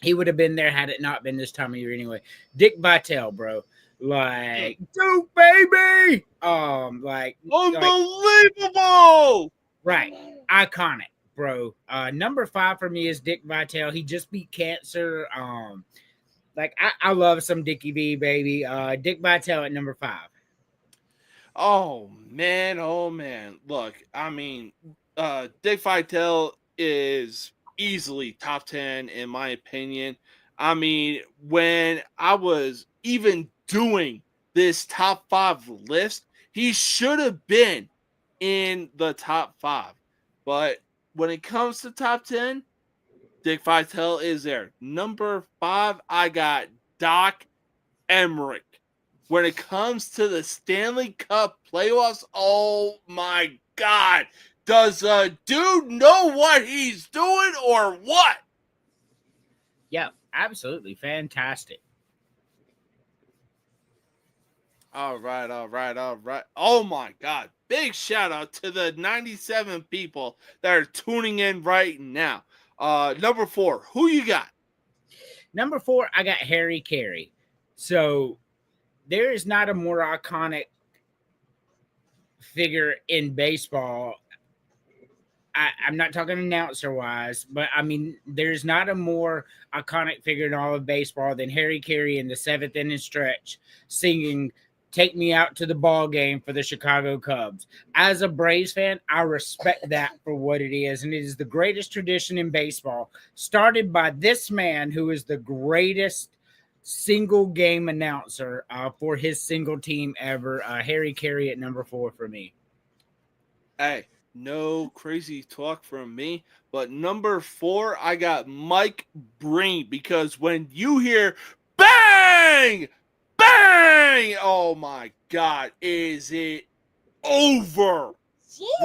He would have been there had it not been this time of year anyway. Dick Vitale, bro. Like, Duke, baby. Like Unbelievable! Right. Iconic, bro. Number 5 for me is Dick Vitale. He just beat cancer. Like I love some Dickie V, baby. Dick Vitale at number 5. Oh man. Look, I mean, Dick Vitale is easily top 10 in my opinion. I mean, when I was even doing this top 5 list, he should have been in the top 5. But when it comes to top 10, Dick Vitale is there. Number 5, I got Doc Emmerich. When it comes to the Stanley Cup playoffs, oh my God. Does a dude know what he's doing or what? Yeah, absolutely. Fantastic. All right. Oh my God. Big shout out to the 97 people that are tuning in right now. Number 4, who you got? Number 4, I got Harry Carey. So there is not a more iconic figure in baseball. I'm not talking announcer wise, but I mean, there's not a more iconic figure in all of baseball than Harry Carey in the 7th inning stretch singing "Take Me Out to the Ball Game" for the Chicago Cubs. As a Braves fan, I respect that for what it is. And it is the greatest tradition in baseball, started by this man who is the greatest single game announcer for his single team ever. Harry Carey at number 4 for me. Hey, no crazy talk from me, but number 4, I got Mike Breen, because when you hear bang, bang, oh my God, is it over?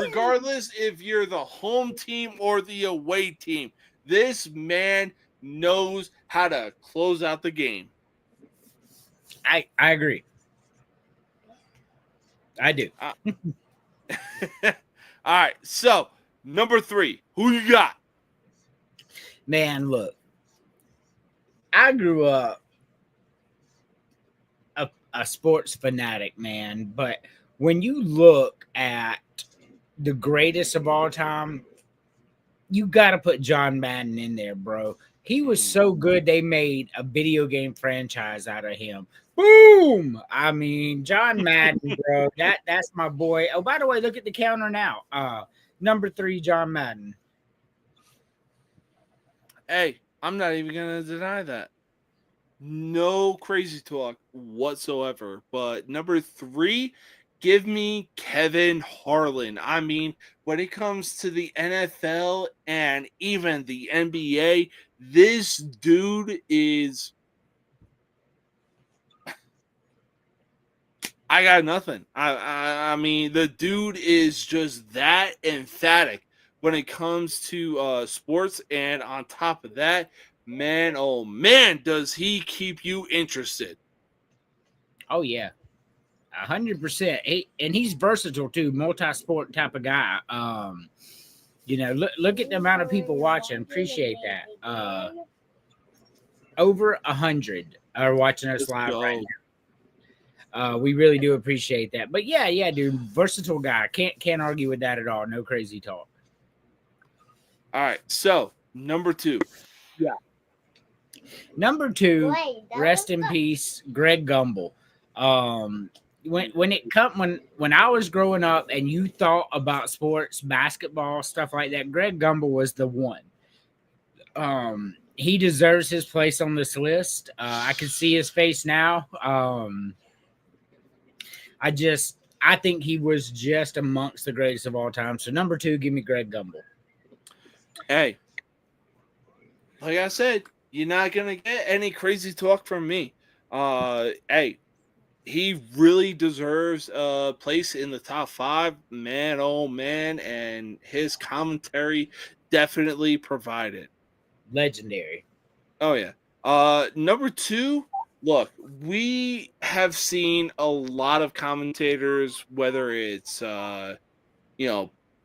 Regardless if you're the home team or the away team, this man knows how to close out the game. I agree. I do. All right, so number 3, who you got? Man, look, I grew up a sports fanatic, man. But when you look at the greatest of all time, you got to put John Madden in there, bro. He was so good, they made a video game franchise out of him. Boom! I mean, John Madden, bro. That's my boy. Oh, by the way, look at the counter now. Number 3, John Madden. Hey, I'm not even gonna deny that. No crazy talk whatsoever. But number 3, give me Kevin Harlan. I mean, when it comes to the NFL and even the NBA, this dude is. I got nothing. I mean, the dude is just that emphatic when it comes to sports, and on top of that, man, oh man, does he keep you interested? Oh yeah, 100%. And he's versatile too, multi-sport type of guy. Look at the amount of people watching. Appreciate that. Over 100 are watching us live right now. We really do appreciate that. But yeah, dude, versatile guy. Can't argue with that at all. No crazy talk. All right, so number 2. Yeah. Number 2, rest in peace, Greg Gumbel. When I was growing up and you thought about sports, basketball, stuff like that, Greg Gumbel was the one. He deserves his place on this list. I can see his face now. I think he was just amongst the greatest of all time. So number 2, give me Greg Gumbel. Hey, like I said, you're not gonna get any crazy talk from me. Hey, he really deserves a place in the top 5, man. Oh man, and his commentary definitely provided. Legendary. Oh yeah. Number two, look, we have seen a lot of commentators, whether it's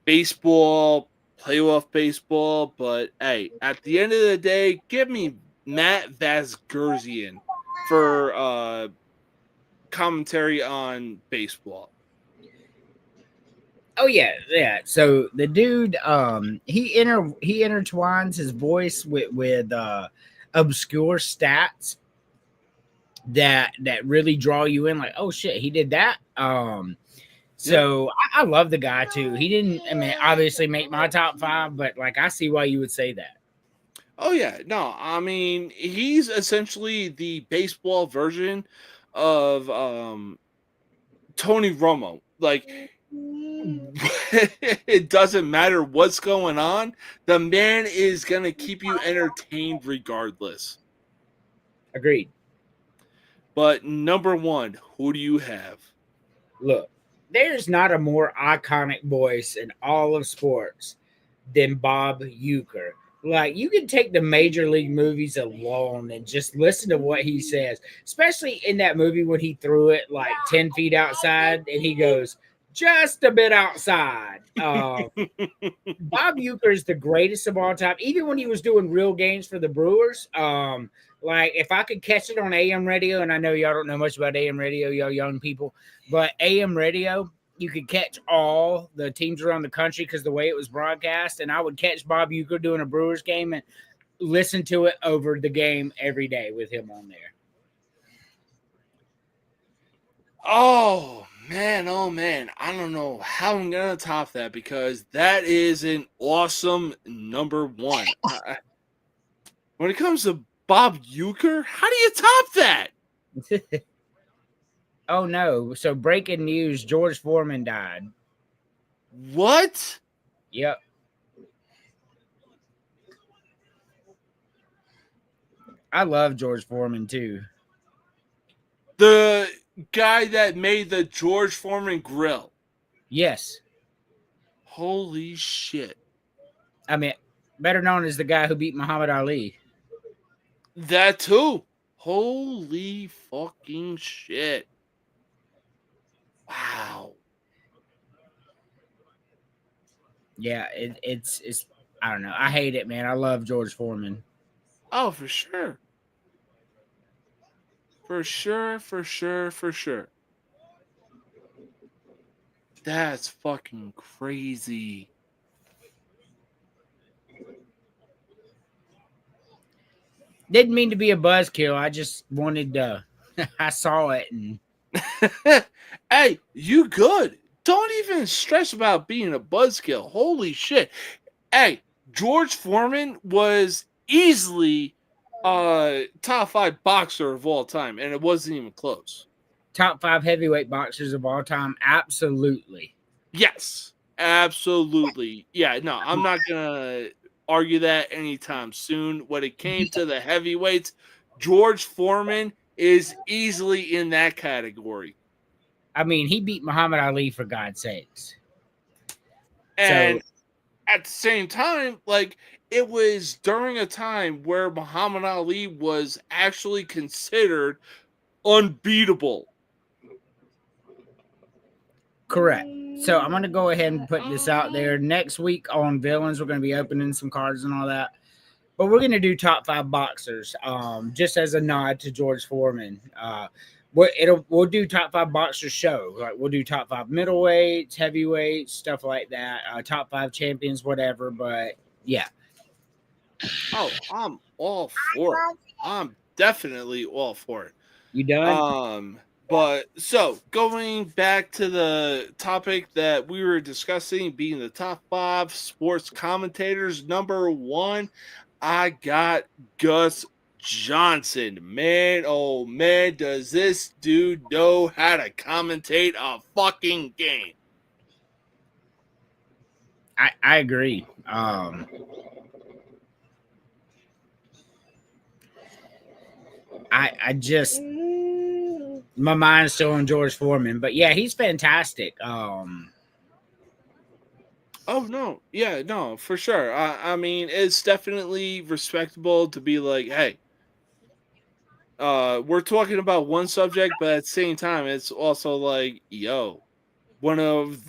baseball, playoff baseball, but hey, at the end of the day, give me Matt Vasgersian for commentary on baseball. Oh yeah. So the dude, he intertwines his voice with obscure stats that really draw you in. Like, oh shit, he did that. So I love the guy too. He didn't, I mean, obviously make my top 5, but like I see why you would say that. Oh yeah, no, I mean he's essentially the baseball version of Tony Romo. Like it doesn't matter what's going on, the man is gonna keep you entertained regardless. Agreed. But number one, who do you have? Look, there's not a more iconic voice in all of sports than Bob Uecker. Like, you can take the major league movies alone and just listen to what he says, especially in that movie when he threw it like 10 feet outside and he goes, just a bit outside. Bob Uecker is the greatest of all time. Even when he was doing real games for the Brewers, like if I could catch it on AM radio, and I know y'all don't know much about AM radio, y'all young people, but AM radio, you could catch all the teams around the country because the way it was broadcast, and I would catch Bob Uecker doing a Brewers game and listen to it over the game every day with him on there. Oh man, I don't know how I'm gonna top that because that is an awesome number one. When it comes to Bob Uecker, how do you top that? Oh no! So breaking news: George Foreman died. What? Yep. I love George Foreman too. The guy that made the George Foreman grill. Yes. Holy shit. I mean, better known as the guy who beat Muhammad Ali. That too. Holy fucking shit. Wow. Yeah, it's I don't know. I hate it, man. I love George Foreman. Oh, for sure. For sure. That's fucking crazy. Didn't mean to be a buzzkill. I just wanted to. I saw it and. Hey, you good. Don't even stress about being a buzzkill. Holy shit. Hey, George Foreman was easily top 5 boxer of all time, and it wasn't even close. Top 5 heavyweight boxers of all time? Absolutely. Yes, absolutely. Yeah, no, I'm not gonna argue that anytime soon. When it came to the heavyweights, George Foreman is easily in that category. I mean, he beat Muhammad Ali for God's sakes. And at the same time, like, it was during a time where Muhammad Ali was actually considered unbeatable. Correct. So I'm going to go ahead and put this out there. Next week on Villains, we're going to be opening some cards and all that. But we're going to do top 5 boxers, just as a nod to George Foreman. We'll do top 5 boxer show. Like, we'll do top 5 middleweights, heavyweights, stuff like that. Top 5 champions, whatever. But yeah. Oh, I'm all for it. I'm definitely all for it. You done? But so going back to the topic that we were discussing, being the top 5 sports commentators, number 1, I got Gus Johnson. Man, oh man, does this dude know how to commentate a fucking game? I agree. I just my mind's still on George Foreman, but yeah, he's fantastic. Oh no, yeah, no, for sure. I mean, it's definitely respectable to be like, hey, we're talking about one subject, but at the same time, it's also like, yo, one of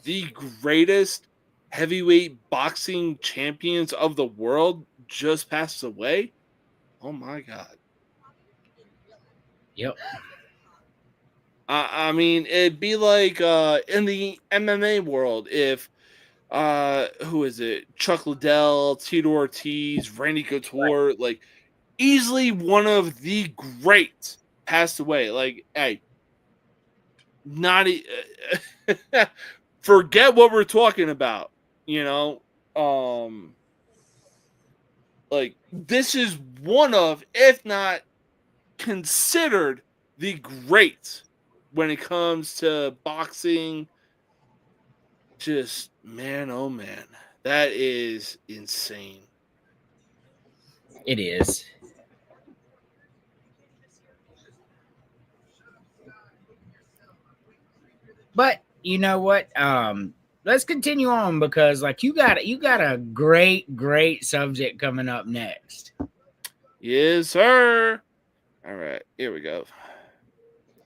the greatest heavyweight boxing champions of the world just passed away. Oh my god. Yep. I mean, it'd be like in the MMA world if who is it? Chuck Liddell, Tito Ortiz, Randy Couture, like easily one of the greats passed away. Like, hey, not forget what we're talking about, you know. Like this is one of, if not considered, the greats when it comes to boxing. Just man, oh man, that is insane. It is. But you know what? Let's continue on because like you got a great subject coming up next. Yes, sir. All right, here we go.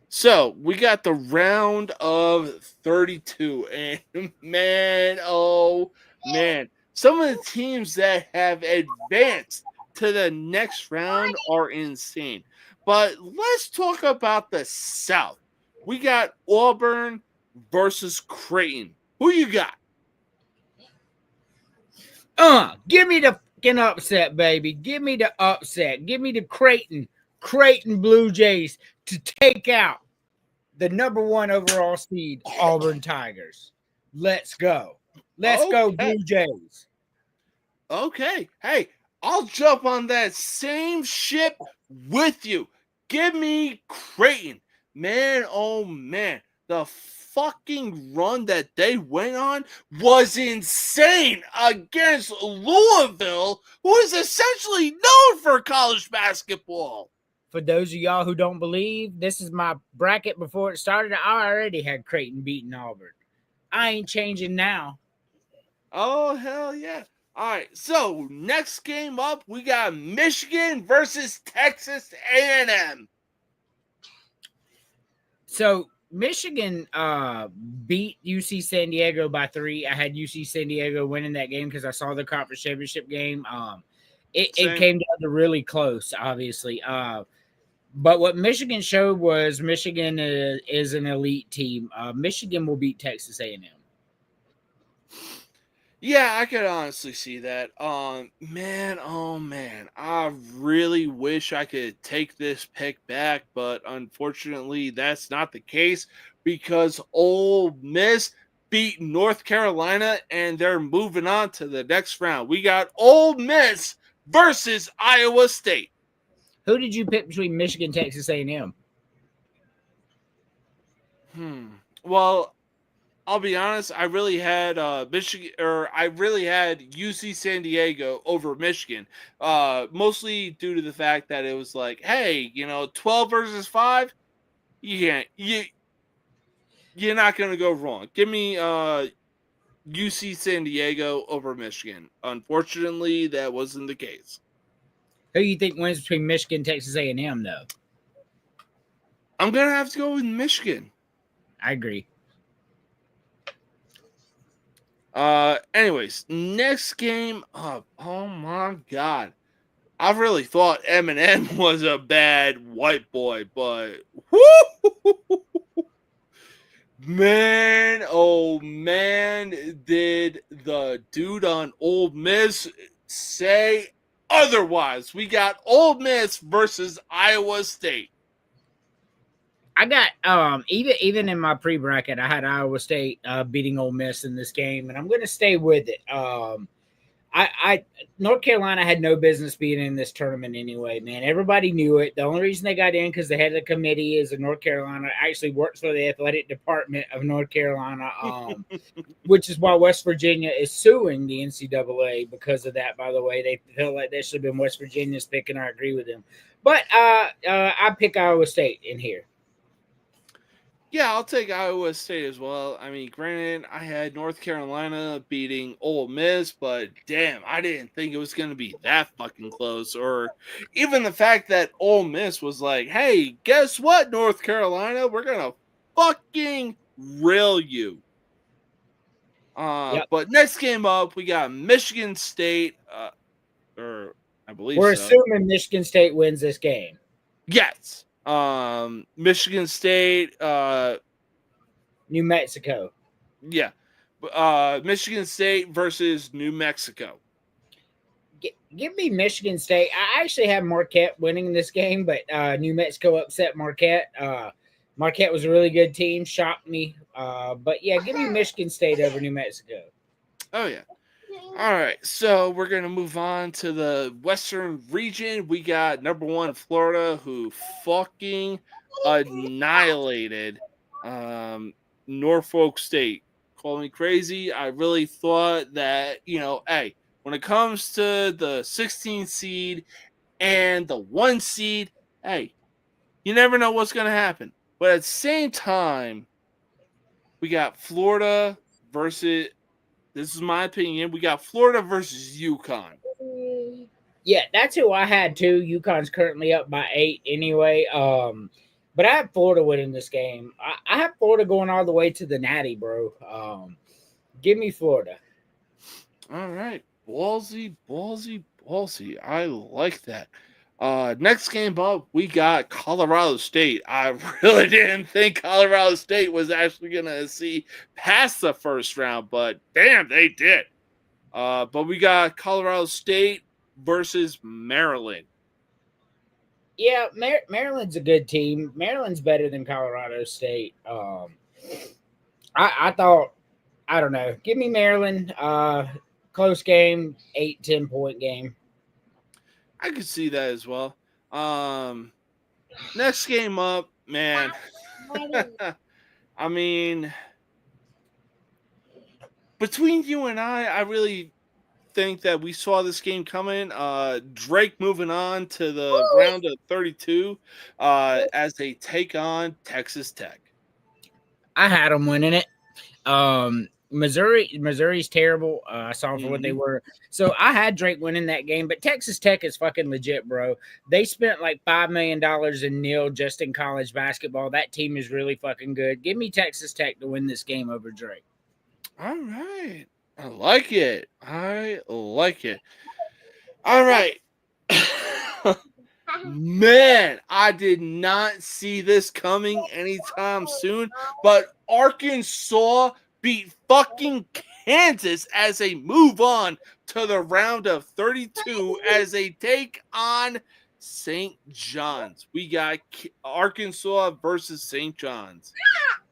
So we got the round of 32, and man, oh man, some of the teams that have advanced to the next round are insane. But let's talk about the South. We got Auburn versus Creighton. Who you got? Give me the fucking upset, baby. Give me the upset. Give me the Creighton Blue Jays to take out the number 1 overall seed Auburn Tigers. Let's go. Let's go Blue Jays. Okay. Hey, I'll jump on that same ship with you. Give me Creighton. Man, oh man. The fucking run that they went on was insane against Louisville, who is essentially known for college basketball. For those of y'all who don't believe, this is my bracket before it started. I already had Creighton beating Auburn. I ain't changing now. Oh, hell yeah. All right, so next game up, we got Michigan versus Texas A&M. So Michigan beat UC San Diego by 3. I had UC San Diego winning that game because I saw the conference championship game. It came down to really close, obviously. But what Michigan showed was Michigan is an elite team. Michigan will beat Texas A&M. Yeah, I could honestly see that. Man, oh man, I really wish I could take this pick back, but unfortunately, that's not the case because Ole Miss beat North Carolina and they're moving on to the next round. We got Ole Miss versus Iowa State. Who did you pick between Michigan, Texas A&M? Well, I'll be honest. I really had Michigan, or I really had UC San Diego over Michigan, mostly due to the fact that it was like, hey, 12 versus 5, you're not gonna go wrong. Give me UC San Diego over Michigan. Unfortunately, that wasn't the case. Who do you think wins between Michigan and Texas A&M, though? I'm gonna have to go with Michigan. I agree. Anyways, next game up. Oh my god. I really thought Eminem was a bad white boy, but whoo, man, oh man, did the dude on Ole Miss say otherwise. We got Ole Miss versus Iowa State. I got even in my pre-bracket, I had Iowa State beating Ole Miss in this game, and I'm going to stay with it. I North Carolina had no business being in this tournament anyway, man. Everybody knew it. The only reason they got in because the head of the committee is in North Carolina, actually works for the athletic department of North Carolina, which is why West Virginia is suing the NCAA because of that, by the way. They feel like that should have been West Virginia's pick, and I agree with them. But I pick Iowa State in here. Yeah, I'll take Iowa State as well. I mean, granted, I had North Carolina beating Ole Miss, but damn, I didn't think it was going to be that fucking close. Or even the fact that Ole Miss was like, hey, guess what, North Carolina? We're going to fucking rill you. Yep. But next game up, we got Michigan State, or I believe We're so. assuming Michigan State wins this game. Yes. Michigan State, New Mexico. yeah. Michigan State versus New Mexico. Give me Michigan State. I actually have Marquette winning this game, but New Mexico upset Marquette. Marquette was a really good team, shocked me. But yeah, give me Michigan State over New Mexico. Oh, yeah. All right, so we're going to move on to the Western region. We got number 1 Florida, who fucking annihilated Norfolk State. Call me crazy. I really thought that, hey, when it comes to the 16th seed and the 1 seed, hey, you never know what's going to happen. But at the same time, we got Florida versus, this is my opinion, we got Florida versus UConn. Yeah, that's who I had too. UConn's currently up by 8 anyway. But I have Florida winning this game. I have Florida going all the way to the Natty, bro. Give me Florida. All right. Ballsy. I like that. Next game up, we got Colorado State. I really didn't think Colorado State was actually going to see past the first round, but damn, they did. But we got Colorado State versus Maryland. Yeah, Maryland's a good team. Maryland's better than Colorado State. I thought, I don't know. Give me Maryland. Close game, 8-10 point game. I could see that as well. Next game up, man. I mean, between you and I really think that we saw this game coming. Drake moving on to the round of 32 as they take on Texas Tech. I had them winning it. Missouri's terrible. I saw them for what they were. So I had Drake winning that game, but Texas Tech is fucking legit, bro. They spent like $5 million in nil just in college basketball. That team is really fucking good. Give me Texas Tech to win this game over Drake. All right. I like it. All right. Man, I did not see this coming anytime soon, but Arkansas beat fucking Kansas as they move on to the round of 32 as they take on St. John's. We got Arkansas versus St. John's.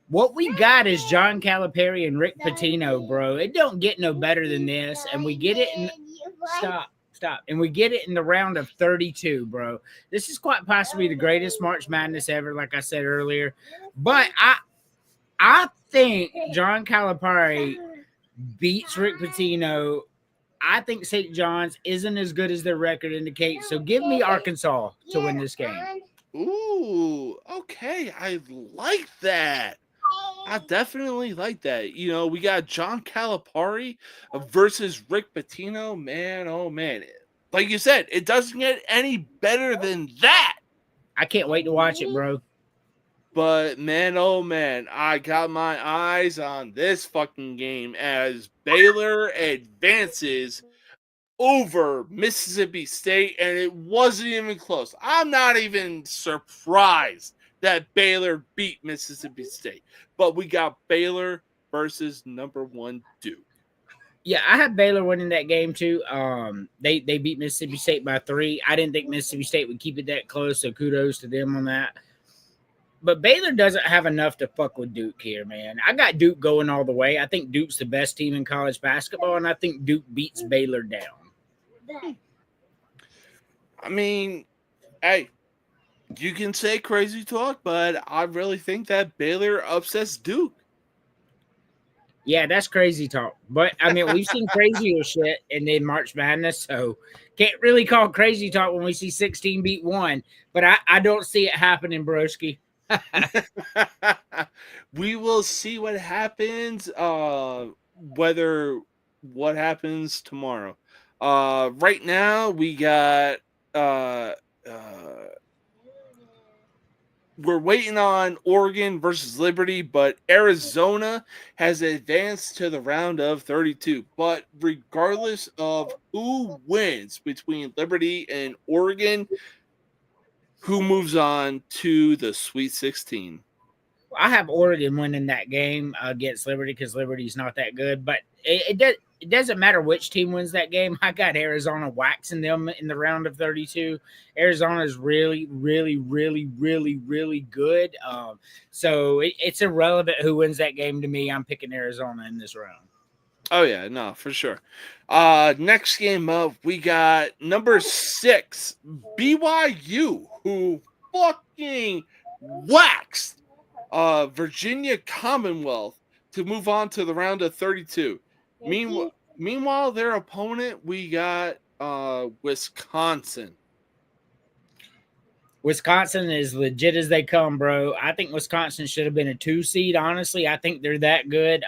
What we got is John Calipari and Rick Pitino, bro. It don't get no better than this, and we get it in stop. And we get it in the round of 32, bro. This is quite possibly the greatest March Madness ever, like I said earlier. But I think John Calipari beats Rick Pitino. I think St. John's isn't as good as their record indicates. So give me Arkansas to win this game. Ooh, okay. I like that. I definitely like that. We got John Calipari versus Rick Pitino. Man, oh man. Like you said, it doesn't get any better than that. I can't wait to watch it, bro. But man, oh man, I got my eyes on this fucking game as Baylor advances over Mississippi State, and it wasn't even close. I'm not even surprised that Baylor beat Mississippi State, but we got Baylor versus number 1 Duke. Yeah, I have Baylor winning that game too. They beat Mississippi State by 3. I didn't think Mississippi State would keep it that close, so kudos to them on that. But Baylor doesn't have enough to fuck with Duke here, man. I got Duke going all the way. I think Duke's the best team in college basketball, and I think Duke beats Baylor down. I mean, hey, you can say crazy talk, but I really think that Baylor upsets Duke. Yeah, that's crazy talk. But, I mean, we've seen crazier shit in the March Madness, so can't really call crazy talk when we see 16 beat 1. But I don't see it happening, broski. We will see what happens. What happens tomorrow. Right now we got uh, uh, we're waiting on Oregon versus Liberty, but Arizona has advanced to the round of 32. But regardless of who wins between Liberty and Oregon, who moves on to the Sweet 16? I have Oregon winning that game against Liberty because Liberty's not that good. But it doesn't matter which team wins that game. I got Arizona waxing them in the round of 32. Arizona is really, really, really, really, really good. So it's irrelevant who wins that game to me. I'm picking Arizona in this round. Oh yeah, no, for sure. Next game up, we got number 6, BYU, who fucking waxed Virginia Commonwealth to move on to the round of 32. Meanwhile, their opponent, we got Wisconsin. Wisconsin is legit as they come, bro. I think Wisconsin should have been a 2 seed. Honestly, I think they're that good.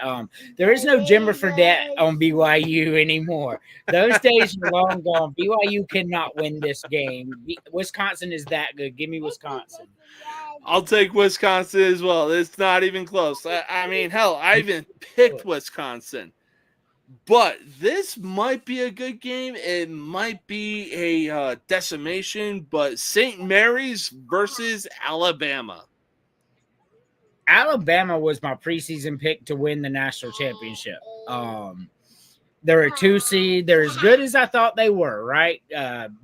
There is no Jimmer Fredette on BYU anymore. Those days are long gone. BYU cannot win this game. Wisconsin is that good. Give me Wisconsin. I'll take Wisconsin as well. It's not even close. I mean, hell, I even picked Wisconsin. But this might be a good game. It might be a decimation, but St. Mary's versus Alabama. Alabama was my preseason pick to win the national championship. They're a 2 seed. They're as good as I thought they were, right?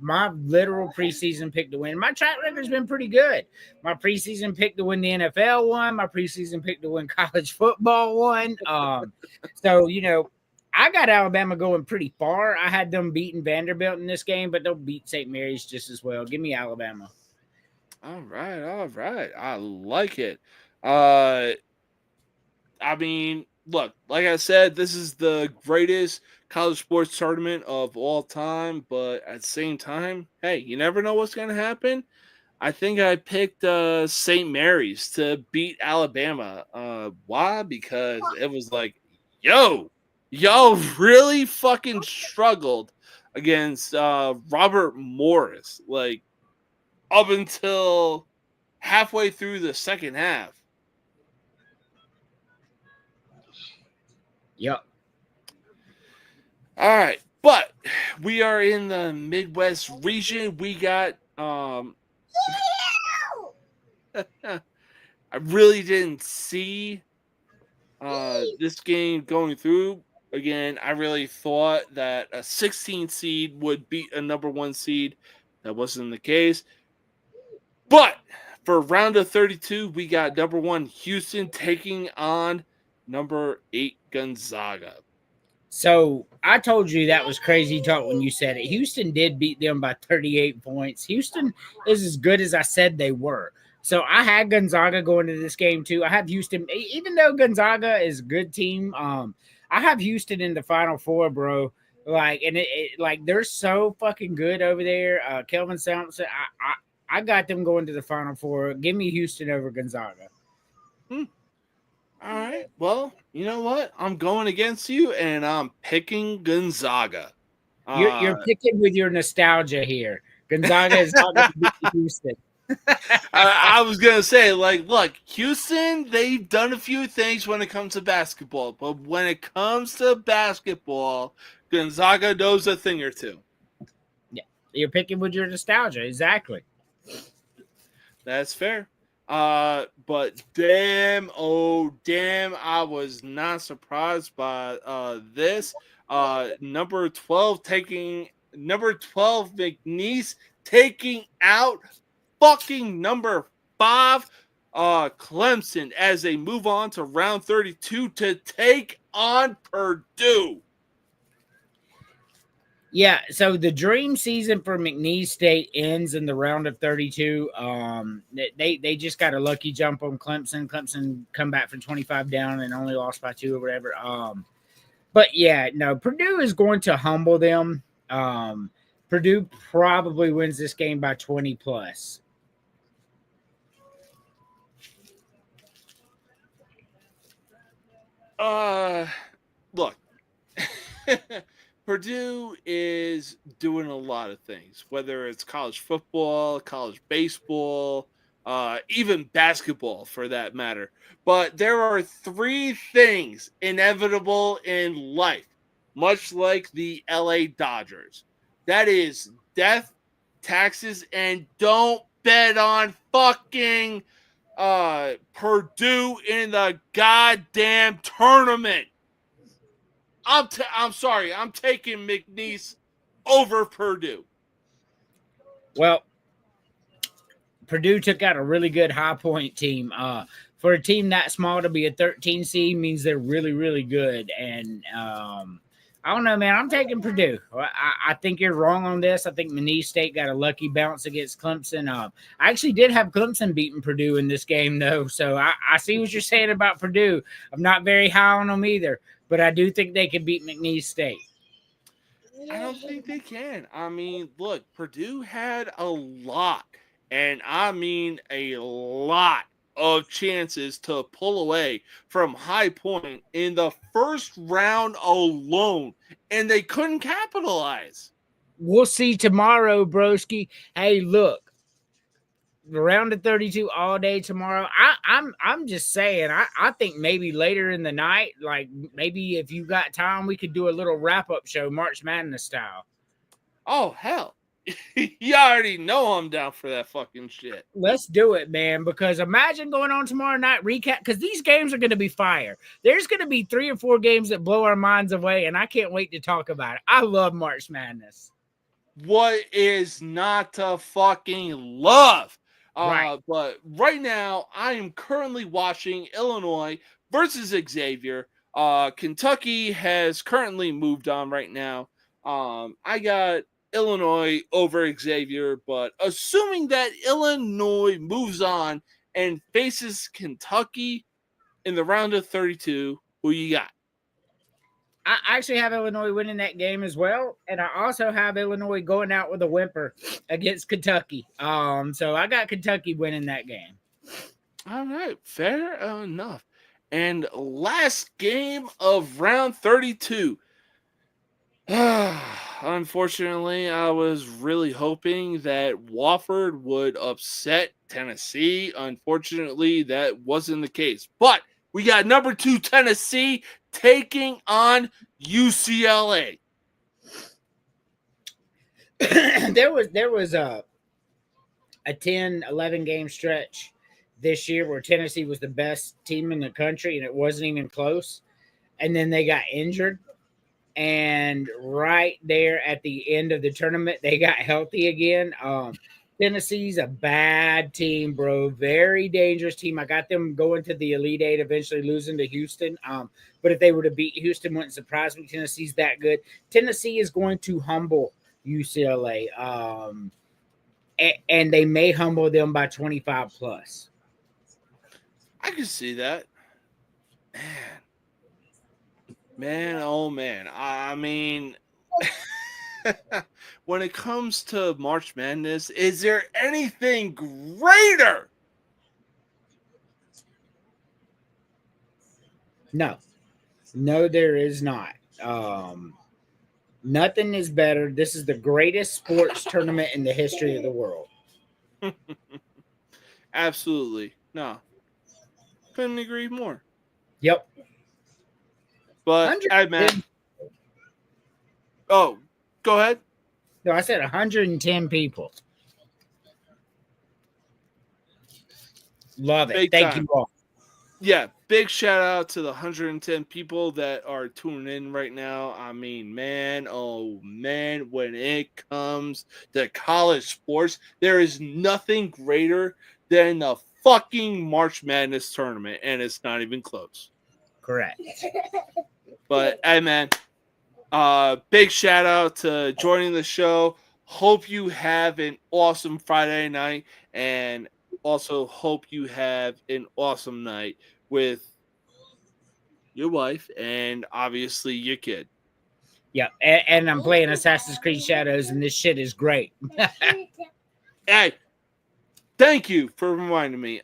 My literal preseason pick to win. My track record's been pretty good. My preseason pick to win the NFL one. My preseason pick to win college football one. So, I got Alabama going pretty far. I had them beating Vanderbilt in this game, but they'll beat St. Mary's just as well. Give me Alabama. All right. I like it. I mean, look, like I said, this is the greatest college sports tournament of all time, but at the same time, hey, you never know what's going to happen. I think I picked St. Mary's to beat Alabama. Why? Because it was like, y'all really fucking struggled against Robert Morris, like up until halfway through the second half. Yep. All right, but we are in the Midwest region. We got I really didn't see this game going through. Again, I really thought that a 16 seed would beat a number 1 seed. That wasn't the case. But for round of 32, we got number 1 Houston taking on number 8 Gonzaga. So I told you that was crazy talk when you said it. Houston did beat them by 38 points. Houston is as good as I said they were. So I had Gonzaga going to this game too. I have Houston, even though Gonzaga is a good team. I have Houston in the Final Four, bro. Like, and like they're so fucking good over there. Kelvin Sampson, I got them going to the Final Four. Give me Houston over Gonzaga. All right. Well, you know what? I'm going against you, and I'm picking Gonzaga. You're picking with your nostalgia here. Gonzaga is not going to beat Houston. I was going to say, like, look, Houston, they've done a few things when it comes to basketball, but when it comes to basketball, Gonzaga knows a thing or two. Yeah, you're picking with your nostalgia. Exactly. That's fair. But damn, I was not surprised by this. Number 12 McNeese taking out fucking number 5 Clemson as they move on to round 32 to take on Purdue. Yeah, so the dream season for McNeese State ends in the round of 32. They just got a lucky jump on Clemson. Clemson come back from 25 down and only lost by 2 or whatever. But yeah, no, Purdue is going to humble them. Purdue probably wins this game by 20 plus. Look, Purdue is doing a lot of things, whether it's college football, college baseball, even basketball for that matter. But there are three things inevitable in life, much like the LA Dodgers. That is death, taxes, and don't bet on fucking Purdue in the goddamn tournament. I'm sorry. I'm taking McNeese over Purdue. Well, Purdue took out a really good High Point team. For a team that small to be a 13 seed means they're really, really good. And I don't know, man. I'm taking Purdue. I think you're wrong on this. I think McNeese State got a lucky bounce against Clemson. I actually did have Clemson beating Purdue in this game, though. So I see what you're saying about Purdue. I'm not very high on them either, but I do think they can beat McNeese State. I don't think they can. I mean, look, Purdue had a lot, and I mean a lot of chances to pull away from High Point in the first round alone, and they couldn't capitalize. We'll see tomorrow, broski. Hey, look. Round of 32 all day tomorrow. I'm just saying. I think maybe later in the night, like maybe if you got time, we could do a little wrap up show, March Madness style. Oh hell, you already know I'm down for that fucking shit. Let's do it, man. Because imagine going on tomorrow night recap. Because these games are going to be fire. There's going to be 3 or 4 games that blow our minds away, and I can't wait to talk about it. I love March Madness. What is not to fucking love? Right. But right now, I am currently watching Illinois versus Xavier. Kentucky has currently moved on right now. I got Illinois over Xavier, but assuming that Illinois moves on and faces Kentucky in the round of 32, who you got? I actually have Illinois winning that game as well, and I also have Illinois going out with a whimper against Kentucky. So I got Kentucky winning that game. All right, fair enough. And last game of round 32. Unfortunately, I was really hoping that Wofford would upset Tennessee. Unfortunately, that wasn't the case. But we got number 2 Tennessee taking on UCLA. there was a 10-11 game stretch this year where Tennessee was the best team in the country, and it wasn't even close. And then they got injured. And right there at the end of the tournament, they got healthy again. Tennessee's a bad team, bro. Very dangerous team. I got them going to the Elite Eight, eventually losing to Houston. But if they were to beat Houston, wouldn't surprise me. Tennessee's that good. Tennessee is going to humble UCLA. And they may humble them by 25 plus. I can see that. Man, oh man. I mean, when it comes to March Madness, is there anything greater? No, there is not. Nothing is better. This is the greatest sports tournament in the history of the world. Absolutely. No. Couldn't agree more. Yep. But, hey, man. Oh, go ahead. No, I said 110 people. Love it. Big Thank time. you all. Yeah, big shout out to the 110 people that are tuning in right now. I mean, man, oh man, when it comes to college sports, there is nothing greater than the fucking March Madness tournament, and it's not even close. Correct. But hey, man, big shout out to joining the show. Hope you have an awesome Friday night, and also hope you have an awesome night with your wife and obviously your kid. Yeah, and I'm playing Assassin's Creed Shadows, and this shit is great. Hey, thank you for reminding me.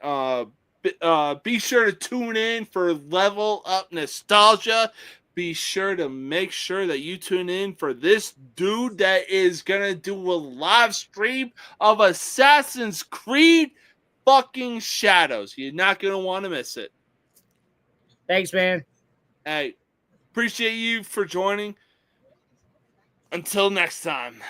Be sure to tune in for Level Up Nostalgia. Be sure to make sure that you tune in for this dude that is going to do a live stream of Assassin's Creed fucking Shadows. You're not going to want to miss it. Thanks, man. Hey, appreciate you for joining. Until next time.